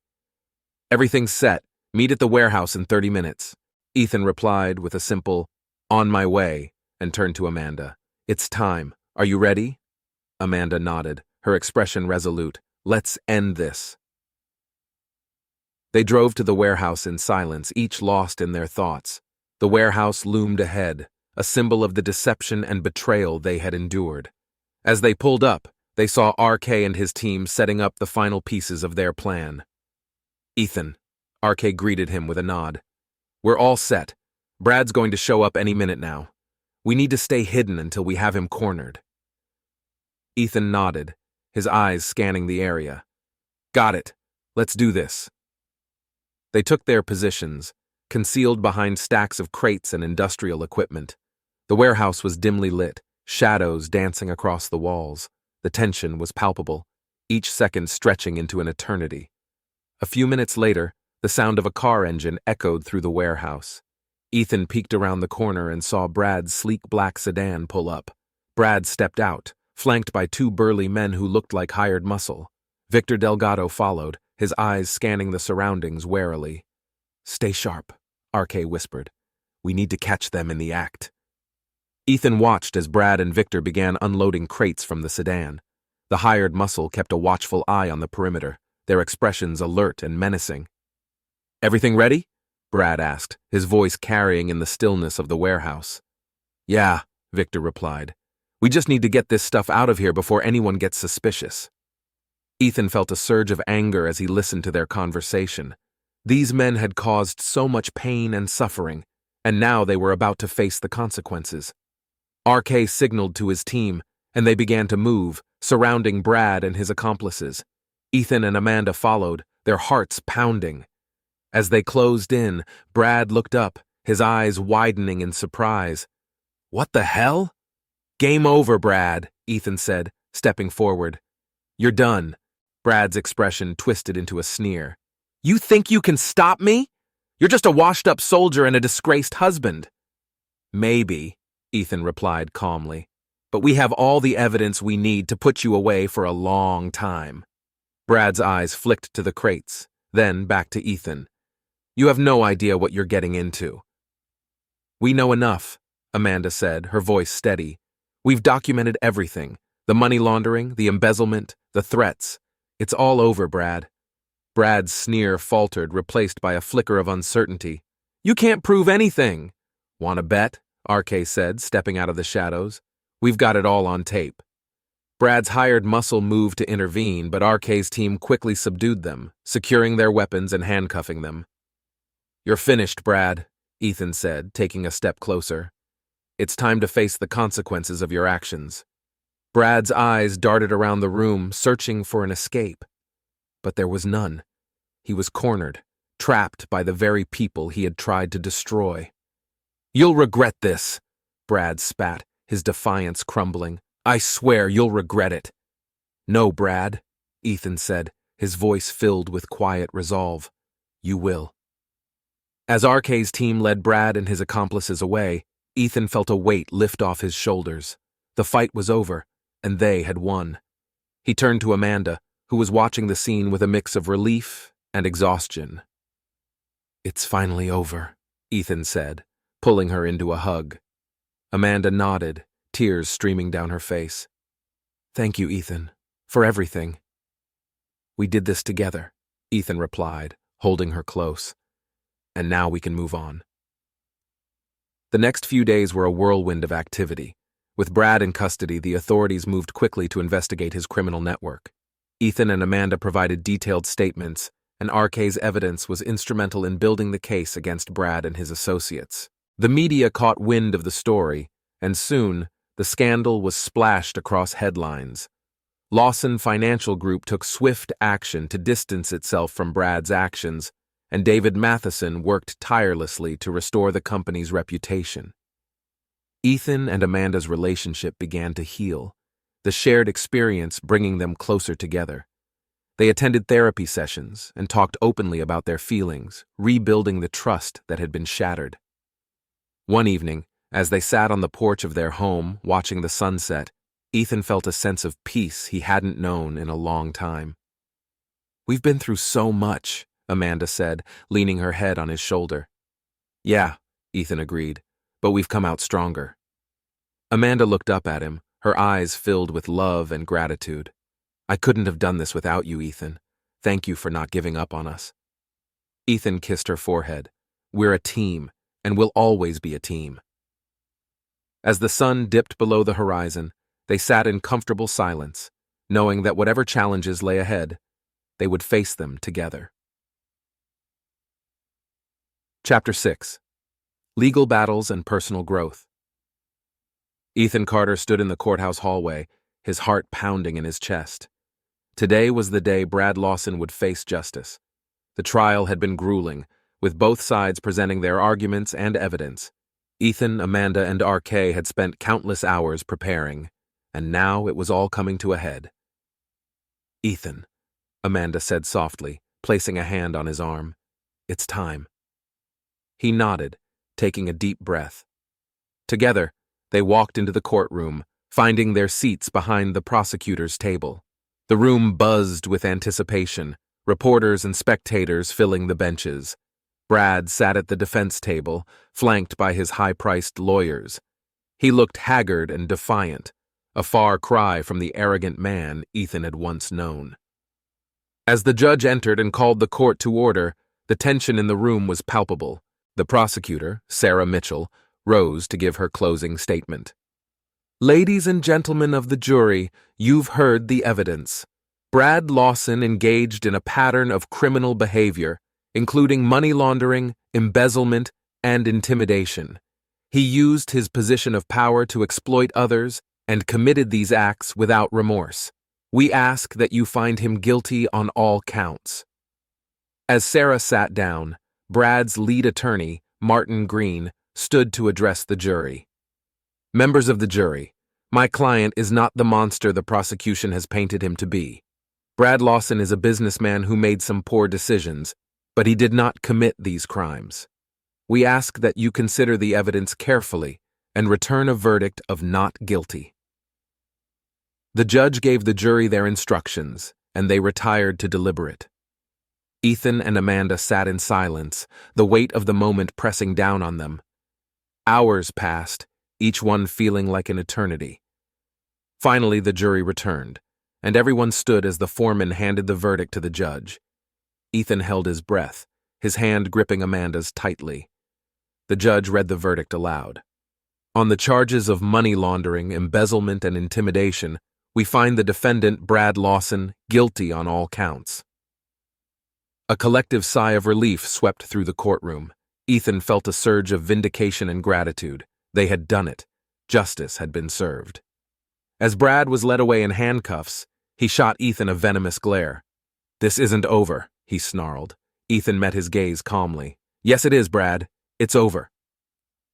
"Everything's set. Meet at the warehouse in 30 minutes. Ethan replied with a simple, "On my way," and turned to Amanda. "It's time. Are you ready?" Amanda nodded, her expression resolute. "Let's end this." They drove to the warehouse in silence, each lost in their thoughts. The warehouse loomed ahead, a symbol of the deception and betrayal they had endured. As they pulled up, they saw RK and his team setting up the final pieces of their plan. "Ethan," RK greeted him with a nod. "We're all set. Brad's going to show up any minute now. We need to stay hidden until we have him cornered." Ethan nodded, his eyes scanning the area. "Got it. Let's do this." They took their positions, concealed behind stacks of crates and industrial equipment. The warehouse was dimly lit, shadows dancing across the walls. The tension was palpable, each second stretching into an eternity. A few minutes later, the sound of a car engine echoed through the warehouse. Ethan peeked around the corner and saw Brad's sleek black sedan pull up. Brad stepped out, flanked by two burly men who looked like hired muscle. Victor Delgado followed, his eyes scanning the surroundings warily. "Stay sharp," RK whispered. "We need to catch them in the act." Ethan watched as Brad and Victor began unloading crates from the sedan. The hired muscle kept a watchful eye on the perimeter, their expressions alert and menacing. "Everything ready?" Brad asked, his voice carrying in the stillness of the warehouse. "Yeah," Victor replied. "We just need to get this stuff out of here before anyone gets suspicious." Ethan felt a surge of anger as he listened to their conversation. These men had caused so much pain and suffering, and now they were about to face the consequences. RK signaled to his team, and they began to move, surrounding Brad and his accomplices. Ethan and Amanda followed, their hearts pounding. As they closed in, Brad looked up, his eyes widening in surprise. "What the hell?" "Game over, Brad," Ethan said, stepping forward. "You're done." Brad's expression twisted into a sneer. "You think you can stop me? You're just a washed-up soldier and a disgraced husband." "Maybe," Ethan replied calmly, "but we have all the evidence we need to put you away for a long time." Brad's eyes flicked to the crates, then back to Ethan. "You have no idea what you're getting into." "We know enough," Amanda said, her voice steady. "We've documented everything, the money laundering, the embezzlement, the threats. It's all over, Brad." Brad's sneer faltered, replaced by a flicker of uncertainty. "You can't prove anything." "Want to bet?" RK said, stepping out of the shadows. "We've got it all on tape." Brad's hired muscle moved to intervene, but RK's team quickly subdued them, securing their weapons and handcuffing them. "You're finished, Brad," Ethan said, taking a step closer. "It's time to face the consequences of your actions." Brad's eyes darted around the room, searching for an escape. But there was none. He was cornered, trapped by the very people he had tried to destroy. "You'll regret this," Brad spat, his defiance crumbling. "I swear you'll regret it." "No, Brad," Ethan said, his voice filled with quiet resolve. "You will." As RK's team led Brad and his accomplices away, Ethan felt a weight lift off his shoulders. The fight was over, and they had won. He turned to Amanda, who was watching the scene with a mix of relief and exhaustion. "It's finally over," Ethan said, pulling her into a hug. Amanda nodded, tears streaming down her face. "Thank you, Ethan, for everything." "We did this together," Ethan replied, holding her close. "And now we can move on." The next few days were a whirlwind of activity. With Brad in custody, the authorities moved quickly to investigate his criminal network. Ethan and Amanda provided detailed statements, and RK's evidence was instrumental in building the case against Brad and his associates. The media caught wind of the story, and soon, the scandal was splashed across headlines. Lawson Financial Group took swift action to distance itself from Brad's actions, and David Matheson worked tirelessly to restore the company's reputation. Ethan and Amanda's relationship began to heal, the shared experience bringing them closer together. They attended therapy sessions and talked openly about their feelings, rebuilding the trust that had been shattered. One evening, as they sat on the porch of their home watching the sunset, Ethan felt a sense of peace he hadn't known in a long time. "We've been through so much," Amanda said, leaning her head on his shoulder. "Yeah," Ethan agreed, "but we've come out stronger." Amanda looked up at him, her eyes filled with love and gratitude. "I couldn't have done this without you, Ethan. Thank you for not giving up on us." Ethan kissed her forehead. "We're a team, and we'll always be a team." As the sun dipped below the horizon, they sat in comfortable silence, knowing that whatever challenges lay ahead, they would face them together. Chapter 6. Legal Battles and Personal Growth. Ethan Carter stood in the courthouse hallway, his heart pounding in his chest. Today was the day Brad Lawson would face justice. The trial had been grueling, with both sides presenting their arguments and evidence. Ethan, Amanda, and RK had spent countless hours preparing, and now it was all coming to a head. "Ethan," Amanda said softly, placing a hand on his arm. "It's time." He nodded, taking a deep breath. Together, they walked into the courtroom, finding their seats behind the prosecutor's table. The room buzzed with anticipation, reporters and spectators filling the benches. Brad sat at the defense table, flanked by his high-priced lawyers. He looked haggard and defiant, a far cry from the arrogant man Ethan had once known. As the judge entered and called the court to order, the tension in the room was palpable. The prosecutor, Sarah Mitchell, rose to give her closing statement. "Ladies and gentlemen of the jury, you've heard the evidence. Brad Lawson engaged in a pattern of criminal behavior, including money laundering, embezzlement, and intimidation. He used his position of power to exploit others and committed these acts without remorse. We ask that you find him guilty on all counts." As Sarah sat down, Brad's lead attorney, Martin Green, stood to address the jury. "Members of the jury, my client is not the monster the prosecution has painted him to be. Brad Lawson is a businessman who made some poor decisions, but he did not commit these crimes. We ask that you consider the evidence carefully and return a verdict of not guilty." The judge gave the jury their instructions, and they retired to deliberate. Ethan and Amanda sat in silence, the weight of the moment pressing down on them. Hours passed, each one feeling like an eternity. Finally, the jury returned, and everyone stood as the foreman handed the verdict to the judge. Ethan held his breath, his hand gripping Amanda's tightly. The judge read the verdict aloud. "On the charges of money laundering, embezzlement, and intimidation, we find the defendant, Brad Lawson, guilty on all counts." A collective sigh of relief swept through the courtroom. Ethan felt a surge of vindication and gratitude. They had done it. Justice had been served. As Brad was led away in handcuffs, he shot Ethan a venomous glare. "This isn't over," he snarled. Ethan met his gaze calmly. "Yes, it is, Brad. It's over."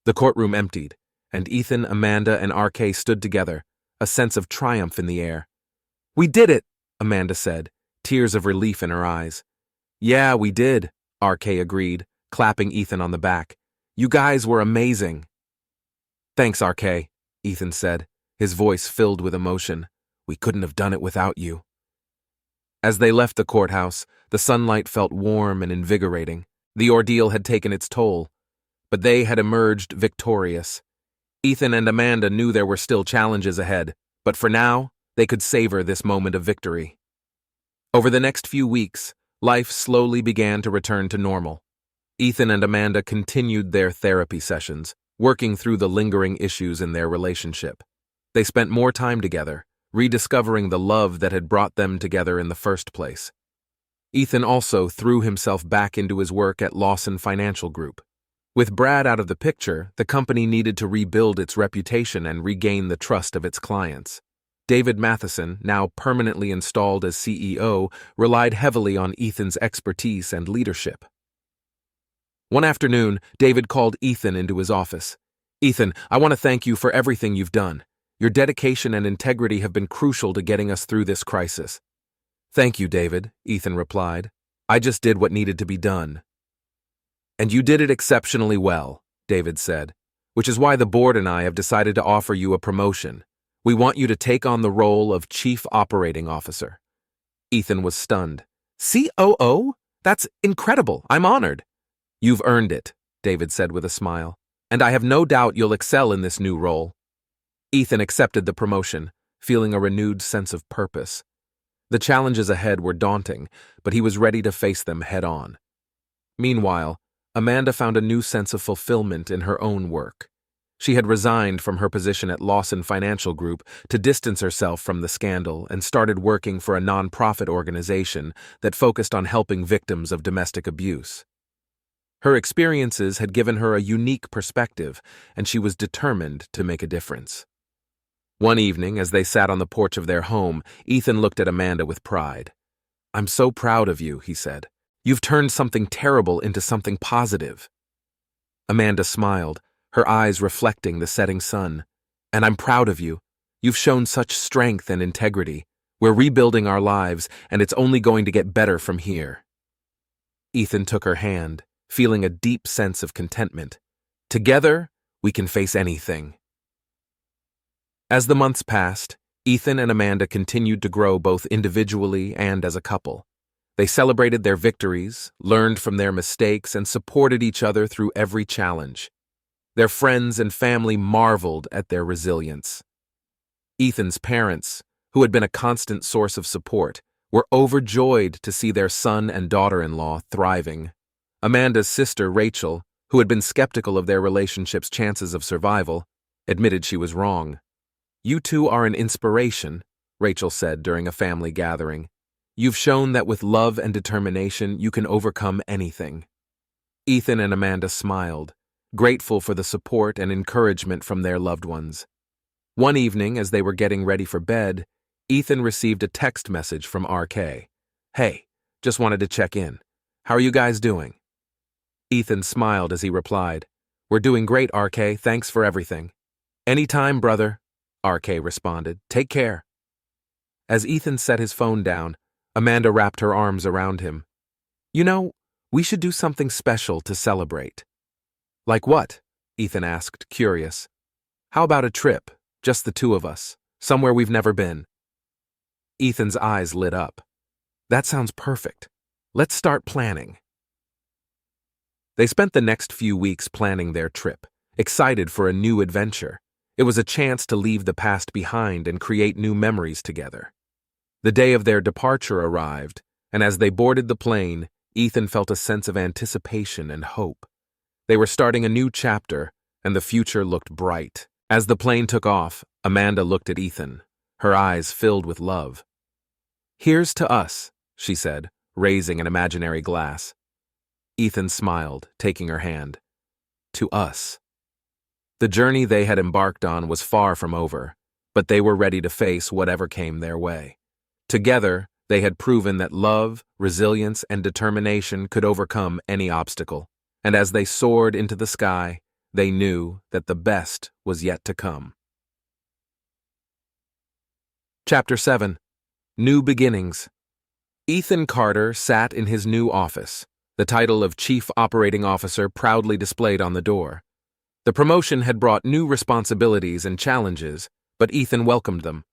The courtroom emptied, and Ethan, Amanda, and RK stood together, a sense of triumph in the air. "We did it," Amanda said, tears of relief in her eyes. "Yeah, we did," RK agreed, clapping Ethan on the back. "You guys were amazing." "Thanks, RK," Ethan said, his voice filled with emotion. "We couldn't have done it without you." As they left the courthouse, the sunlight felt warm and invigorating. The ordeal had taken its toll, but they had emerged victorious. Ethan and Amanda knew there were still challenges ahead, but for now, they could savor this moment of victory. Over the next few weeks, life slowly began to return to normal. Ethan and Amanda continued their therapy sessions, working through the lingering issues in their relationship. They spent more time together, rediscovering the love that had brought them together in the first place. Ethan also threw himself back into his work at Lawson Financial Group. With Brad out of the picture, the company needed to rebuild its reputation and regain the trust of its clients. David Matheson, now permanently installed as CEO, relied heavily on Ethan's expertise and leadership. One afternoon, David called Ethan into his office. "Ethan, I want to thank you for everything you've done. Your dedication and integrity have been crucial to getting us through this crisis." "Thank you, David," Ethan replied. "I just did what needed to be done." "And you did it exceptionally well," David said, "which is why the board and I have decided to offer you a promotion. We want you to take on the role of Chief Operating Officer." Ethan was stunned. "COO? That's incredible. I'm honored." "You've earned it," David said with a smile, "and I have no doubt you'll excel in this new role." Ethan accepted the promotion, feeling a renewed sense of purpose. The challenges ahead were daunting, but he was ready to face them head-on. Meanwhile, Amanda found a new sense of fulfillment in her own work. She had resigned from her position at Lawson Financial Group to distance herself from the scandal and started working for a nonprofit organization that focused on helping victims of domestic abuse. Her experiences had given her a unique perspective, and she was determined to make a difference. One evening, as they sat on the porch of their home, Ethan looked at Amanda with pride. "I'm so proud of you," he said. "You've turned something terrible into something positive." Amanda smiled, her eyes reflecting the setting sun. "And I'm proud of you. You've shown such strength and integrity. We're rebuilding our lives, and it's only going to get better from here." Ethan took her hand, feeling a deep sense of contentment. Together, we can face anything. As the months passed, Ethan and Amanda continued to grow both individually and as a couple. They celebrated their victories, learned from their mistakes, and supported each other through every challenge. Their friends and family marveled at their resilience. Ethan's parents, who had been a constant source of support, were overjoyed to see their son and daughter-in-law thriving. Amanda's sister, Rachel, who had been skeptical of their relationship's chances of survival, admitted she was wrong. "You two are an inspiration," Rachel said during a family gathering. "You've shown that with love and determination you can overcome anything." Ethan and Amanda smiled, grateful for the support and encouragement from their loved ones. One evening, as they were getting ready for bed, Ethan received a text message from RK. "Hey, just wanted to check in. How are you guys doing?" Ethan smiled as he replied, "We're doing great, RK. Thanks for everything." "Anytime, brother," RK responded. "Take care." As Ethan set his phone down, Amanda wrapped her arms around him. "You know, we should do something special to celebrate." "Like what?" Ethan asked, curious. "How about a trip, just the two of us, somewhere we've never been?" Ethan's eyes lit up. "That sounds perfect. Let's start planning." They spent the next few weeks planning their trip, excited for a new adventure. It was a chance to leave the past behind and create new memories together. The day of their departure arrived, and as they boarded the plane, Ethan felt a sense of anticipation and hope. They were starting a new chapter, and the future looked bright. As the plane took off, Amanda looked at Ethan, her eyes filled with love. "Here's to us," she said, raising an imaginary glass. Ethan smiled, taking her hand. "To us." The journey they had embarked on was far from over, but they were ready to face whatever came their way. Together, they had proven that love, resilience, and determination could overcome any obstacle, and as they soared into the sky, they knew that the best was yet to come. Chapter 7. New Beginnings. Ethan Carter sat in his new office, the title of Chief Operating Officer proudly displayed on the door. The promotion had brought new responsibilities and challenges, but Ethan welcomed them.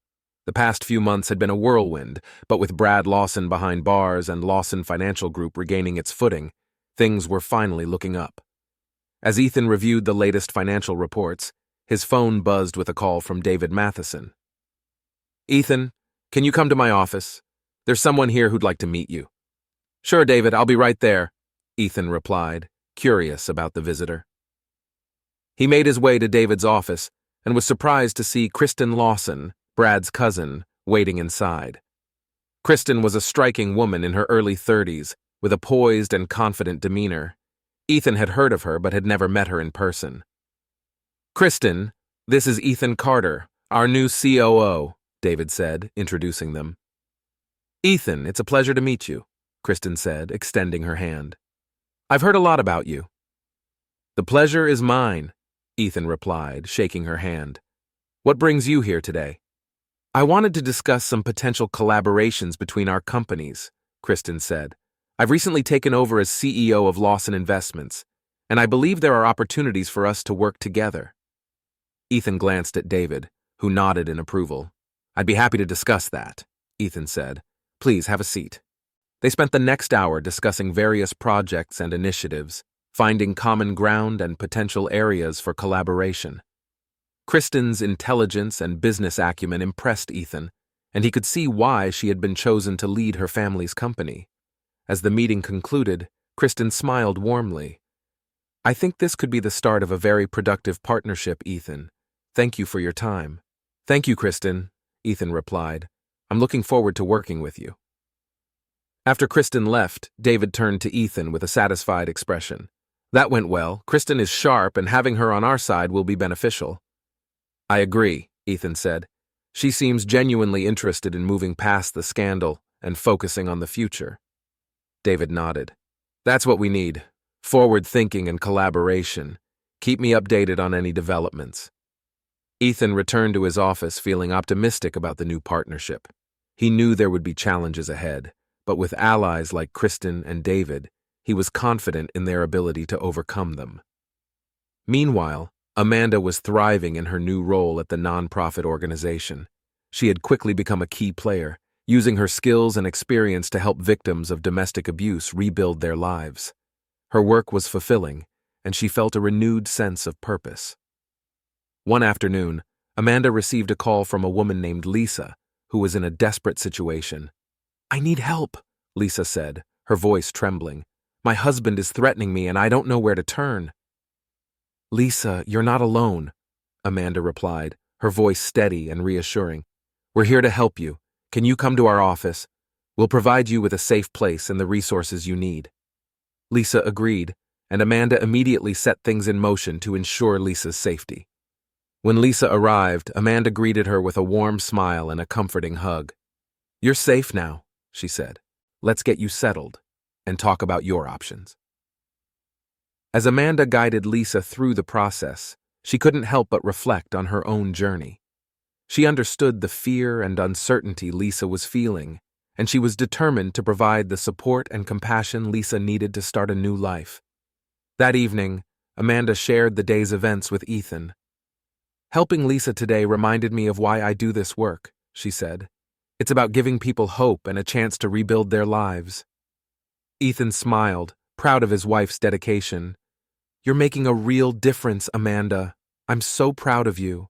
The past few months had been a whirlwind, but with Brad Lawson behind bars and Lawson Financial Group regaining its footing, things were finally looking up. As Ethan reviewed the latest financial reports, His phone buzzed with a call from David Matheson. "Ethan, can you come to my office? There's someone here who'd like to meet you." "Sure, David, I'll be right there," Ethan replied, curious about the visitor. He made his way to David's office and was surprised to see Kristen Lawson, Brad's cousin, waiting inside. Kristen was a striking woman in her early 30s, with a poised and confident demeanor. Ethan had heard of her but had never met her in person. "Kristen, this is Ethan Carter, our new COO," David said, introducing them. "Ethan, it's a pleasure to meet you," Kristen said, extending her hand. "I've heard a lot about you." "The pleasure is mine," Ethan replied, shaking her hand. "What brings you here today?" "I wanted to discuss some potential collaborations between our companies," Kristen said. "I've recently taken over as CEO of Lawson Investments, and I believe there are opportunities for us to work together." Ethan glanced at David, who nodded in approval. "I'd be happy to discuss that," Ethan said. "Please have a seat." They spent the next hour discussing various projects and initiatives, finding common ground and potential areas for collaboration. Kristen's intelligence and business acumen impressed Ethan, and he could see why she had been chosen to lead her family's company. As the meeting concluded, Kristen smiled warmly. "I think this could be the start of a very productive partnership, Ethan. Thank you for your time." "Thank you, Kristen," Ethan replied. "I'm looking forward to working with you." After Kristen left, David turned to Ethan with a satisfied expression. "That went well. Kristen is sharp, and having her on our side will be beneficial." "I agree," Ethan said. "She seems genuinely interested in moving past the scandal and focusing on the future." David nodded. "That's what we need. Forward thinking and collaboration. Keep me updated on any developments." Ethan returned to his office feeling optimistic about the new partnership. He knew there would be challenges ahead, but with allies like Kristen and David, he was confident in their ability to overcome them. Meanwhile, Amanda was thriving in her new role at the nonprofit organization. She had quickly become a key player, using her skills and experience to help victims of domestic abuse rebuild their lives. Her work was fulfilling, and she felt a renewed sense of purpose. One afternoon, Amanda received a call from a woman named Lisa, who was in a desperate situation. "I need help," Lisa said, her voice trembling. "My husband is threatening me and I don't know where to turn." "Lisa, you're not alone," Amanda replied, her voice steady and reassuring. "We're here to help you. Can you come to our office? We'll provide you with a safe place and the resources you need." Lisa agreed, and Amanda immediately set things in motion to ensure Lisa's safety. When Lisa arrived, Amanda greeted her with a warm smile and a comforting hug. "You're safe now," she said. "Let's get you settled and talk about your options." As Amanda guided Lisa through the process, she couldn't help but reflect on her own journey. She understood the fear and uncertainty Lisa was feeling, and she was determined to provide the support and compassion Lisa needed to start a new life. That evening, Amanda shared the day's events with Ethan. "Helping Lisa today reminded me of why I do this work," she said. "It's about giving people hope and a chance to rebuild their lives." Ethan smiled, proud of his wife's dedication. "You're making a real difference, Amanda. I'm so proud of you."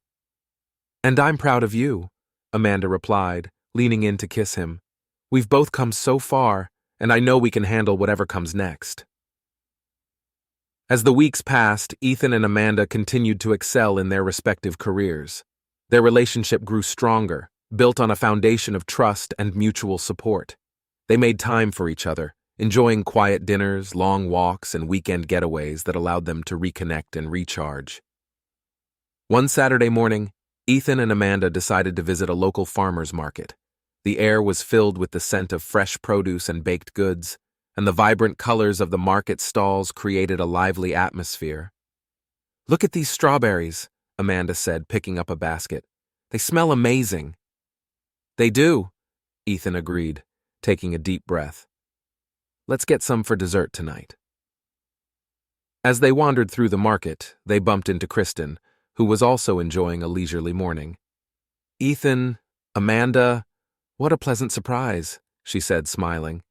"And I'm proud of you," Amanda replied, leaning in to kiss him. "We've both come so far, and I know we can handle whatever comes next." As the weeks passed, Ethan and Amanda continued to excel in their respective careers. Their relationship grew stronger, built on a foundation of trust and mutual support. They made time for each other, enjoying quiet dinners, long walks, and weekend getaways that allowed them to reconnect and recharge. One Saturday morning, Ethan and Amanda decided to visit a local farmer's market. The air was filled with the scent of fresh produce and baked goods, and the vibrant colors of the market stalls created a lively atmosphere. "Look at these strawberries," Amanda said, picking up a basket. "They smell amazing." "They do," Ethan agreed, taking a deep breath. "Let's get some for dessert tonight." As they wandered through the market, they bumped into Kristen, who was also enjoying a leisurely morning. "Ethan, Amanda, what a pleasant surprise," she said, smiling.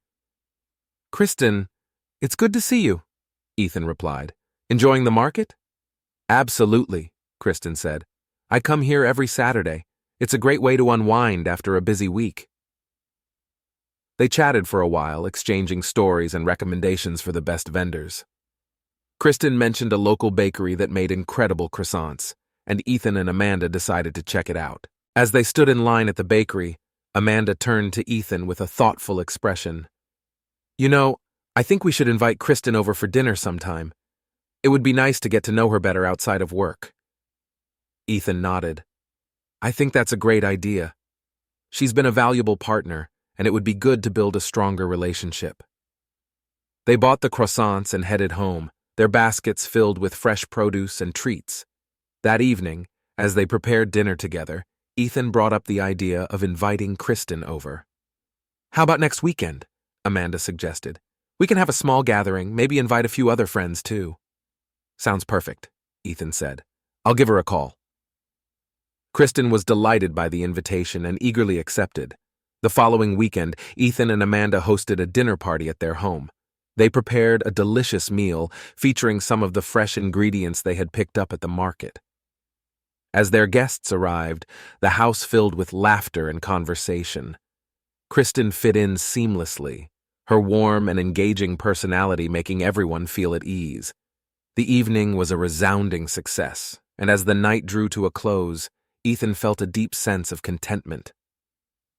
"Kristen, it's good to see you," Ethan replied. "Enjoying the market?" "Absolutely," Kristen said. I come here every Saturday. It's a great way to unwind after a busy week. They chatted for a while, exchanging stories and recommendations for the best vendors. Kristen mentioned a local bakery that made incredible croissants, and Ethan and Amanda decided to check it out. As they stood in line at the bakery, Amanda turned to Ethan with a thoughtful expression. You know, I think we should invite Kristen over for dinner sometime. It would be nice to get to know her better outside of work. Ethan nodded. I think that's a great idea. She's been a valuable partner, and it would be good to build a stronger relationship. They bought the croissants and headed home, their baskets filled with fresh produce and treats. That evening, as they prepared dinner together, Ethan brought up the idea of inviting Kristen over. How about next weekend? Amanda suggested. We can have a small gathering, maybe invite a few other friends too. Sounds perfect, Ethan said. I'll give her a call. Kristen was delighted by the invitation and eagerly accepted. The following weekend, Ethan and Amanda hosted a dinner party at their home. They prepared a delicious meal featuring some of the fresh ingredients they had picked up at the market. As their guests arrived, the house filled with laughter and conversation. Kristen fit in seamlessly, her warm and engaging personality making everyone feel at ease. The evening was a resounding success, and as the night drew to a close, Ethan felt a deep sense of contentment.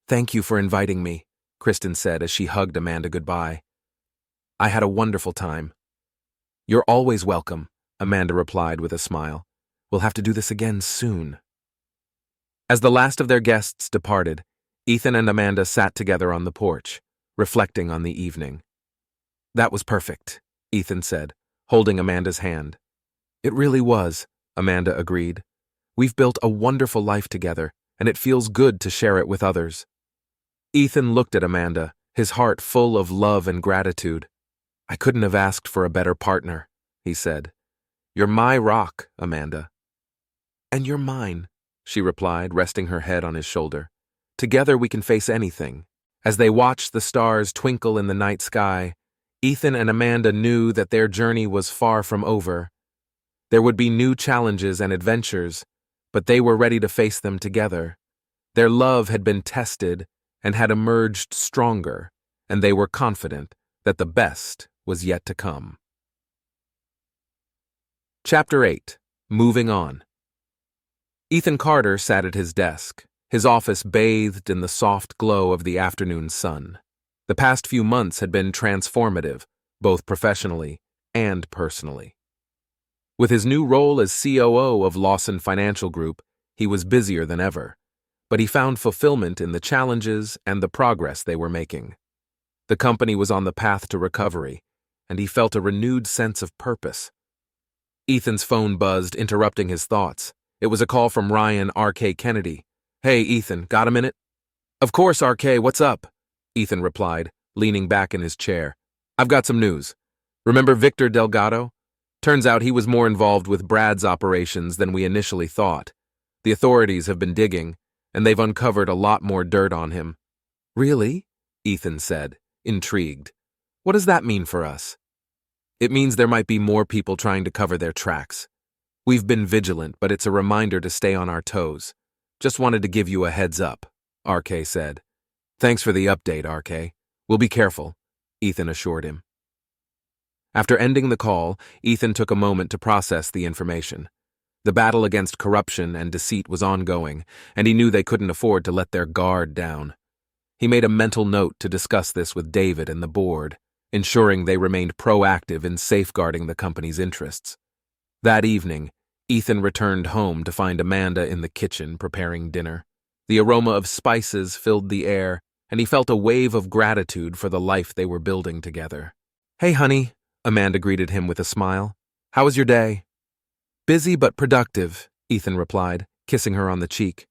Thank you for inviting me, Kristen said as she hugged Amanda goodbye. I had a wonderful time. You're always welcome, Amanda replied with a smile. We'll have to do this again soon. As the last of their guests departed, Ethan and Amanda sat together on the porch, reflecting on the evening. That was perfect, Ethan said, holding Amanda's hand. It really was, Amanda agreed. We've built a wonderful life together, and it feels good to share it with others. Ethan looked at Amanda, his heart full of love and gratitude. I couldn't have asked for a better partner, he said. You're my rock, Amanda. And you're mine, she replied, resting her head on his shoulder. Together we can face anything. As they watched the stars twinkle in the night sky, Ethan and Amanda knew that their journey was far from over. There would be new challenges and adventures, but they were ready to face them together. Their love had been tested and had emerged stronger, and they were confident that the best was yet to come. Chapter 8. Moving On. Ethan Carter sat at his desk, his office bathed in the soft glow of the afternoon sun. The past few months had been transformative, both professionally and personally. With his new role as COO of Lawson Financial Group, he was busier than ever, but he found fulfillment in the challenges and the progress they were making. The company was on the path to recovery, and he felt a renewed sense of purpose. Ethan's phone buzzed, interrupting his thoughts. It was a call from Ryan R.K. Kennedy. Hey, Ethan, got a minute? Of course, R.K., what's up? Ethan replied, leaning back in his chair. I've got some news. Remember Victor Delgado? Turns out he was more involved with Brad's operations than we initially thought. The authorities have been digging, and they've uncovered a lot more dirt on him. Really? Ethan said, intrigued. What does that mean for us? It means there might be more people trying to cover their tracks. We've been vigilant, but it's a reminder to stay on our toes. Just wanted to give you a heads up, RK said. Thanks for the update, RK. We'll be careful, Ethan assured him. After ending the call, Ethan took a moment to process the information. The battle against corruption and deceit was ongoing, and he knew they couldn't afford to let their guard down. He made a mental note to discuss this with David and the board, ensuring they remained proactive in safeguarding the company's interests. That evening, Ethan returned home to find Amanda in the kitchen preparing dinner. The aroma of spices filled the air, and he felt a wave of gratitude for the life they were building together. Hey, honey, Amanda greeted him with a smile. How was your day? Busy but productive, Ethan replied, kissing her on the cheek.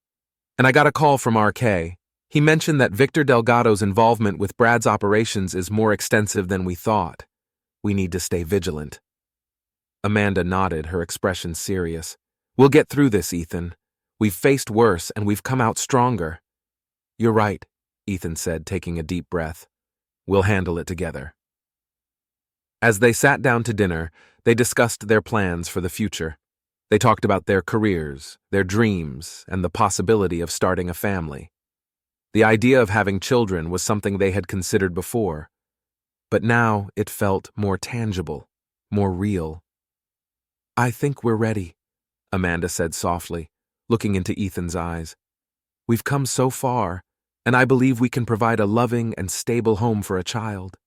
And I got a call from RK. He mentioned that Victor Delgado's involvement with Brad's operations is more extensive than we thought. We need to stay vigilant. Amanda nodded, her expression serious. We'll get through this, Ethan. We've faced worse, and we've come out stronger. You're right, Ethan said, taking a deep breath. We'll handle it together. As they sat down to dinner, they discussed their plans for the future. They talked about their careers, their dreams, and the possibility of starting a family. The idea of having children was something they had considered before, but now it felt more tangible, more real. "I think we're ready," Amanda said softly, looking into Ethan's eyes. "We've come so far, and I believe we can provide a loving and stable home for a child."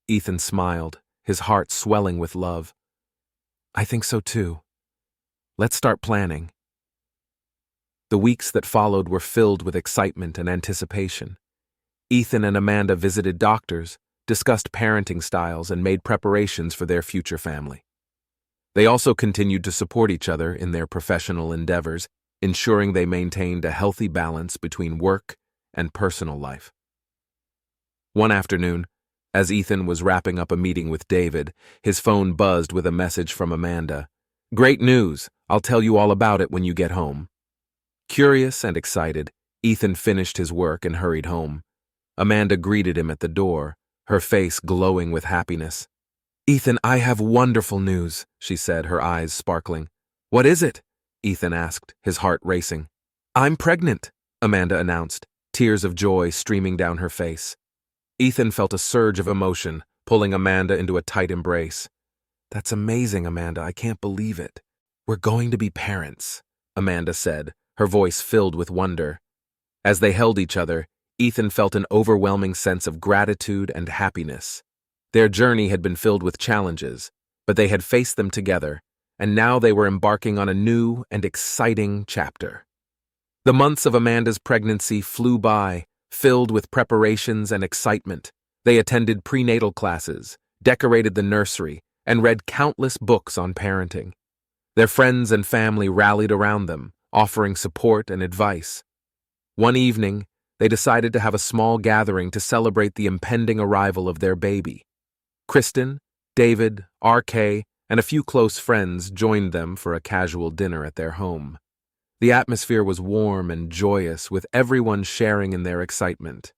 Ethan smiled, his heart swelling with love. "I think so too. Let's start planning." The weeks that followed were filled with excitement and anticipation. Ethan and Amanda visited doctors, discussed parenting styles, and made preparations for their future family. They also continued to support each other in their professional endeavors, ensuring they maintained a healthy balance between work and personal life. One afternoon, as Ethan was wrapping up a meeting with David, his phone buzzed with a message from Amanda. "Great news! I'll tell you all about it when you get home." Curious and excited, Ethan finished his work and hurried home. Amanda greeted him at the door, her face glowing with happiness. "Ethan, I have wonderful news," she said, her eyes sparkling. "What is it?" Ethan asked, his heart racing. "I'm pregnant," Amanda announced, tears of joy streaming down her face. Ethan felt a surge of emotion, pulling Amanda into a tight embrace. "That's amazing, Amanda. I can't believe it." "We're going to be parents," Amanda said, her voice filled with wonder. As they held each other, Ethan felt an overwhelming sense of gratitude and happiness. Their journey had been filled with challenges, but they had faced them together, and now they were embarking on a new and exciting chapter. The months of Amanda's pregnancy flew by, filled with preparations and excitement. They attended prenatal classes, decorated the nursery, and read countless books on parenting. Their friends and family rallied around them, offering support and advice. One evening, they decided to have a small gathering to celebrate the impending arrival of their baby. Kristen, David, RK, and a few close friends joined them for a casual dinner at their home. The atmosphere was warm and joyous, with everyone sharing in their excitement.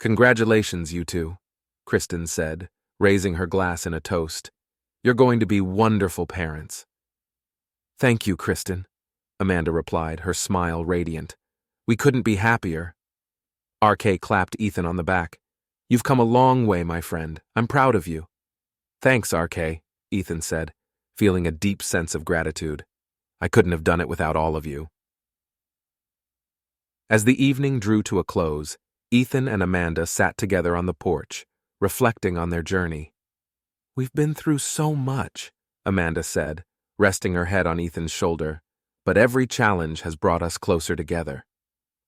"Congratulations, you two," Kristen said, raising her glass in a toast. "You're going to be wonderful parents." "Thank you, Kristen," Amanda replied, her smile radiant. "We couldn't be happier." RK clapped Ethan on the back. "You've come a long way, my friend. I'm proud of you." "Thanks, RK," Ethan said, feeling a deep sense of gratitude. "I couldn't have done it without all of you." As the evening drew to a close, Ethan and Amanda sat together on the porch, reflecting on their journey. "We've been through so much," Amanda said, resting her head on Ethan's shoulder, "but every challenge has brought us closer together."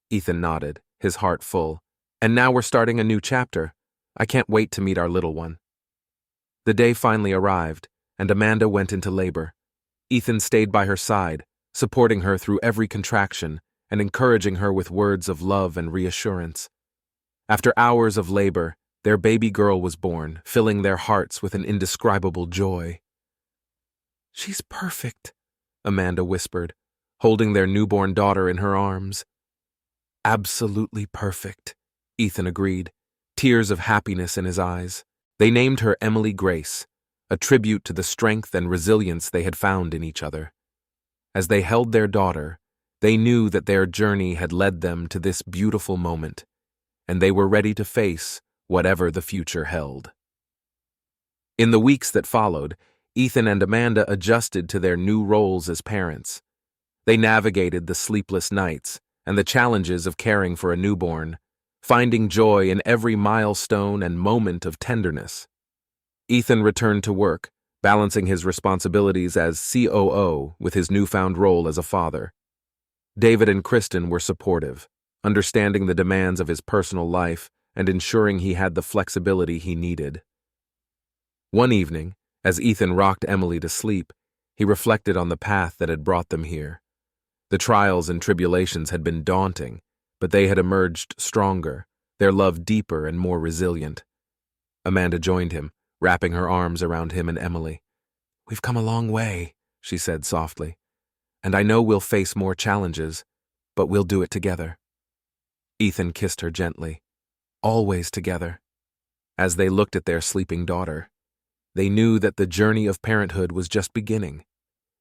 Ethan nodded, his heart full. "And now we're starting a new chapter. I can't wait to meet our little one." The day finally arrived, and Amanda went into labor. Ethan stayed by her side, supporting her through every contraction and encouraging her with words of love and reassurance. After hours of labor, their baby girl was born, filling their hearts with an indescribable joy. "She's perfect," Amanda whispered, holding their newborn daughter in her arms. "Absolutely perfect," Ethan agreed, tears of happiness in his eyes. They named her Emily Grace, a tribute to the strength and resilience they had found in each other. As they held their daughter, they knew that their journey had led them to this beautiful moment, and they were ready to face whatever the future held. In the weeks that followed, Ethan and Amanda adjusted to their new roles as parents. They navigated the sleepless nights and the challenges of caring for a newborn, finding joy in every milestone and moment of tenderness. Ethan returned to work, balancing his responsibilities as COO with his newfound role as a father. David and Kristen were supportive, understanding the demands of his personal life and ensuring he had the flexibility he needed. One evening, as Ethan rocked Emily to sleep, he reflected on the path that had brought them here. The trials and tribulations had been daunting, but they had emerged stronger, their love deeper and more resilient. Amanda joined him, wrapping her arms around him and Emily. "We've come a long way," she said softly, "and I know we'll face more challenges, but we'll do it together." Ethan kissed her gently. Always together. As they looked at their sleeping daughter, they knew that the journey of parenthood was just beginning.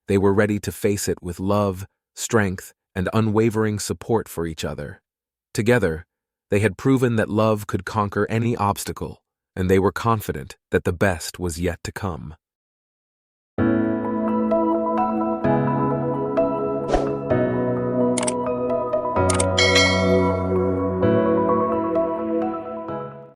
They were ready to face it with love, strength, and unwavering support for each other. Together, they had proven that love could conquer any obstacle, and they were confident that the best was yet to come.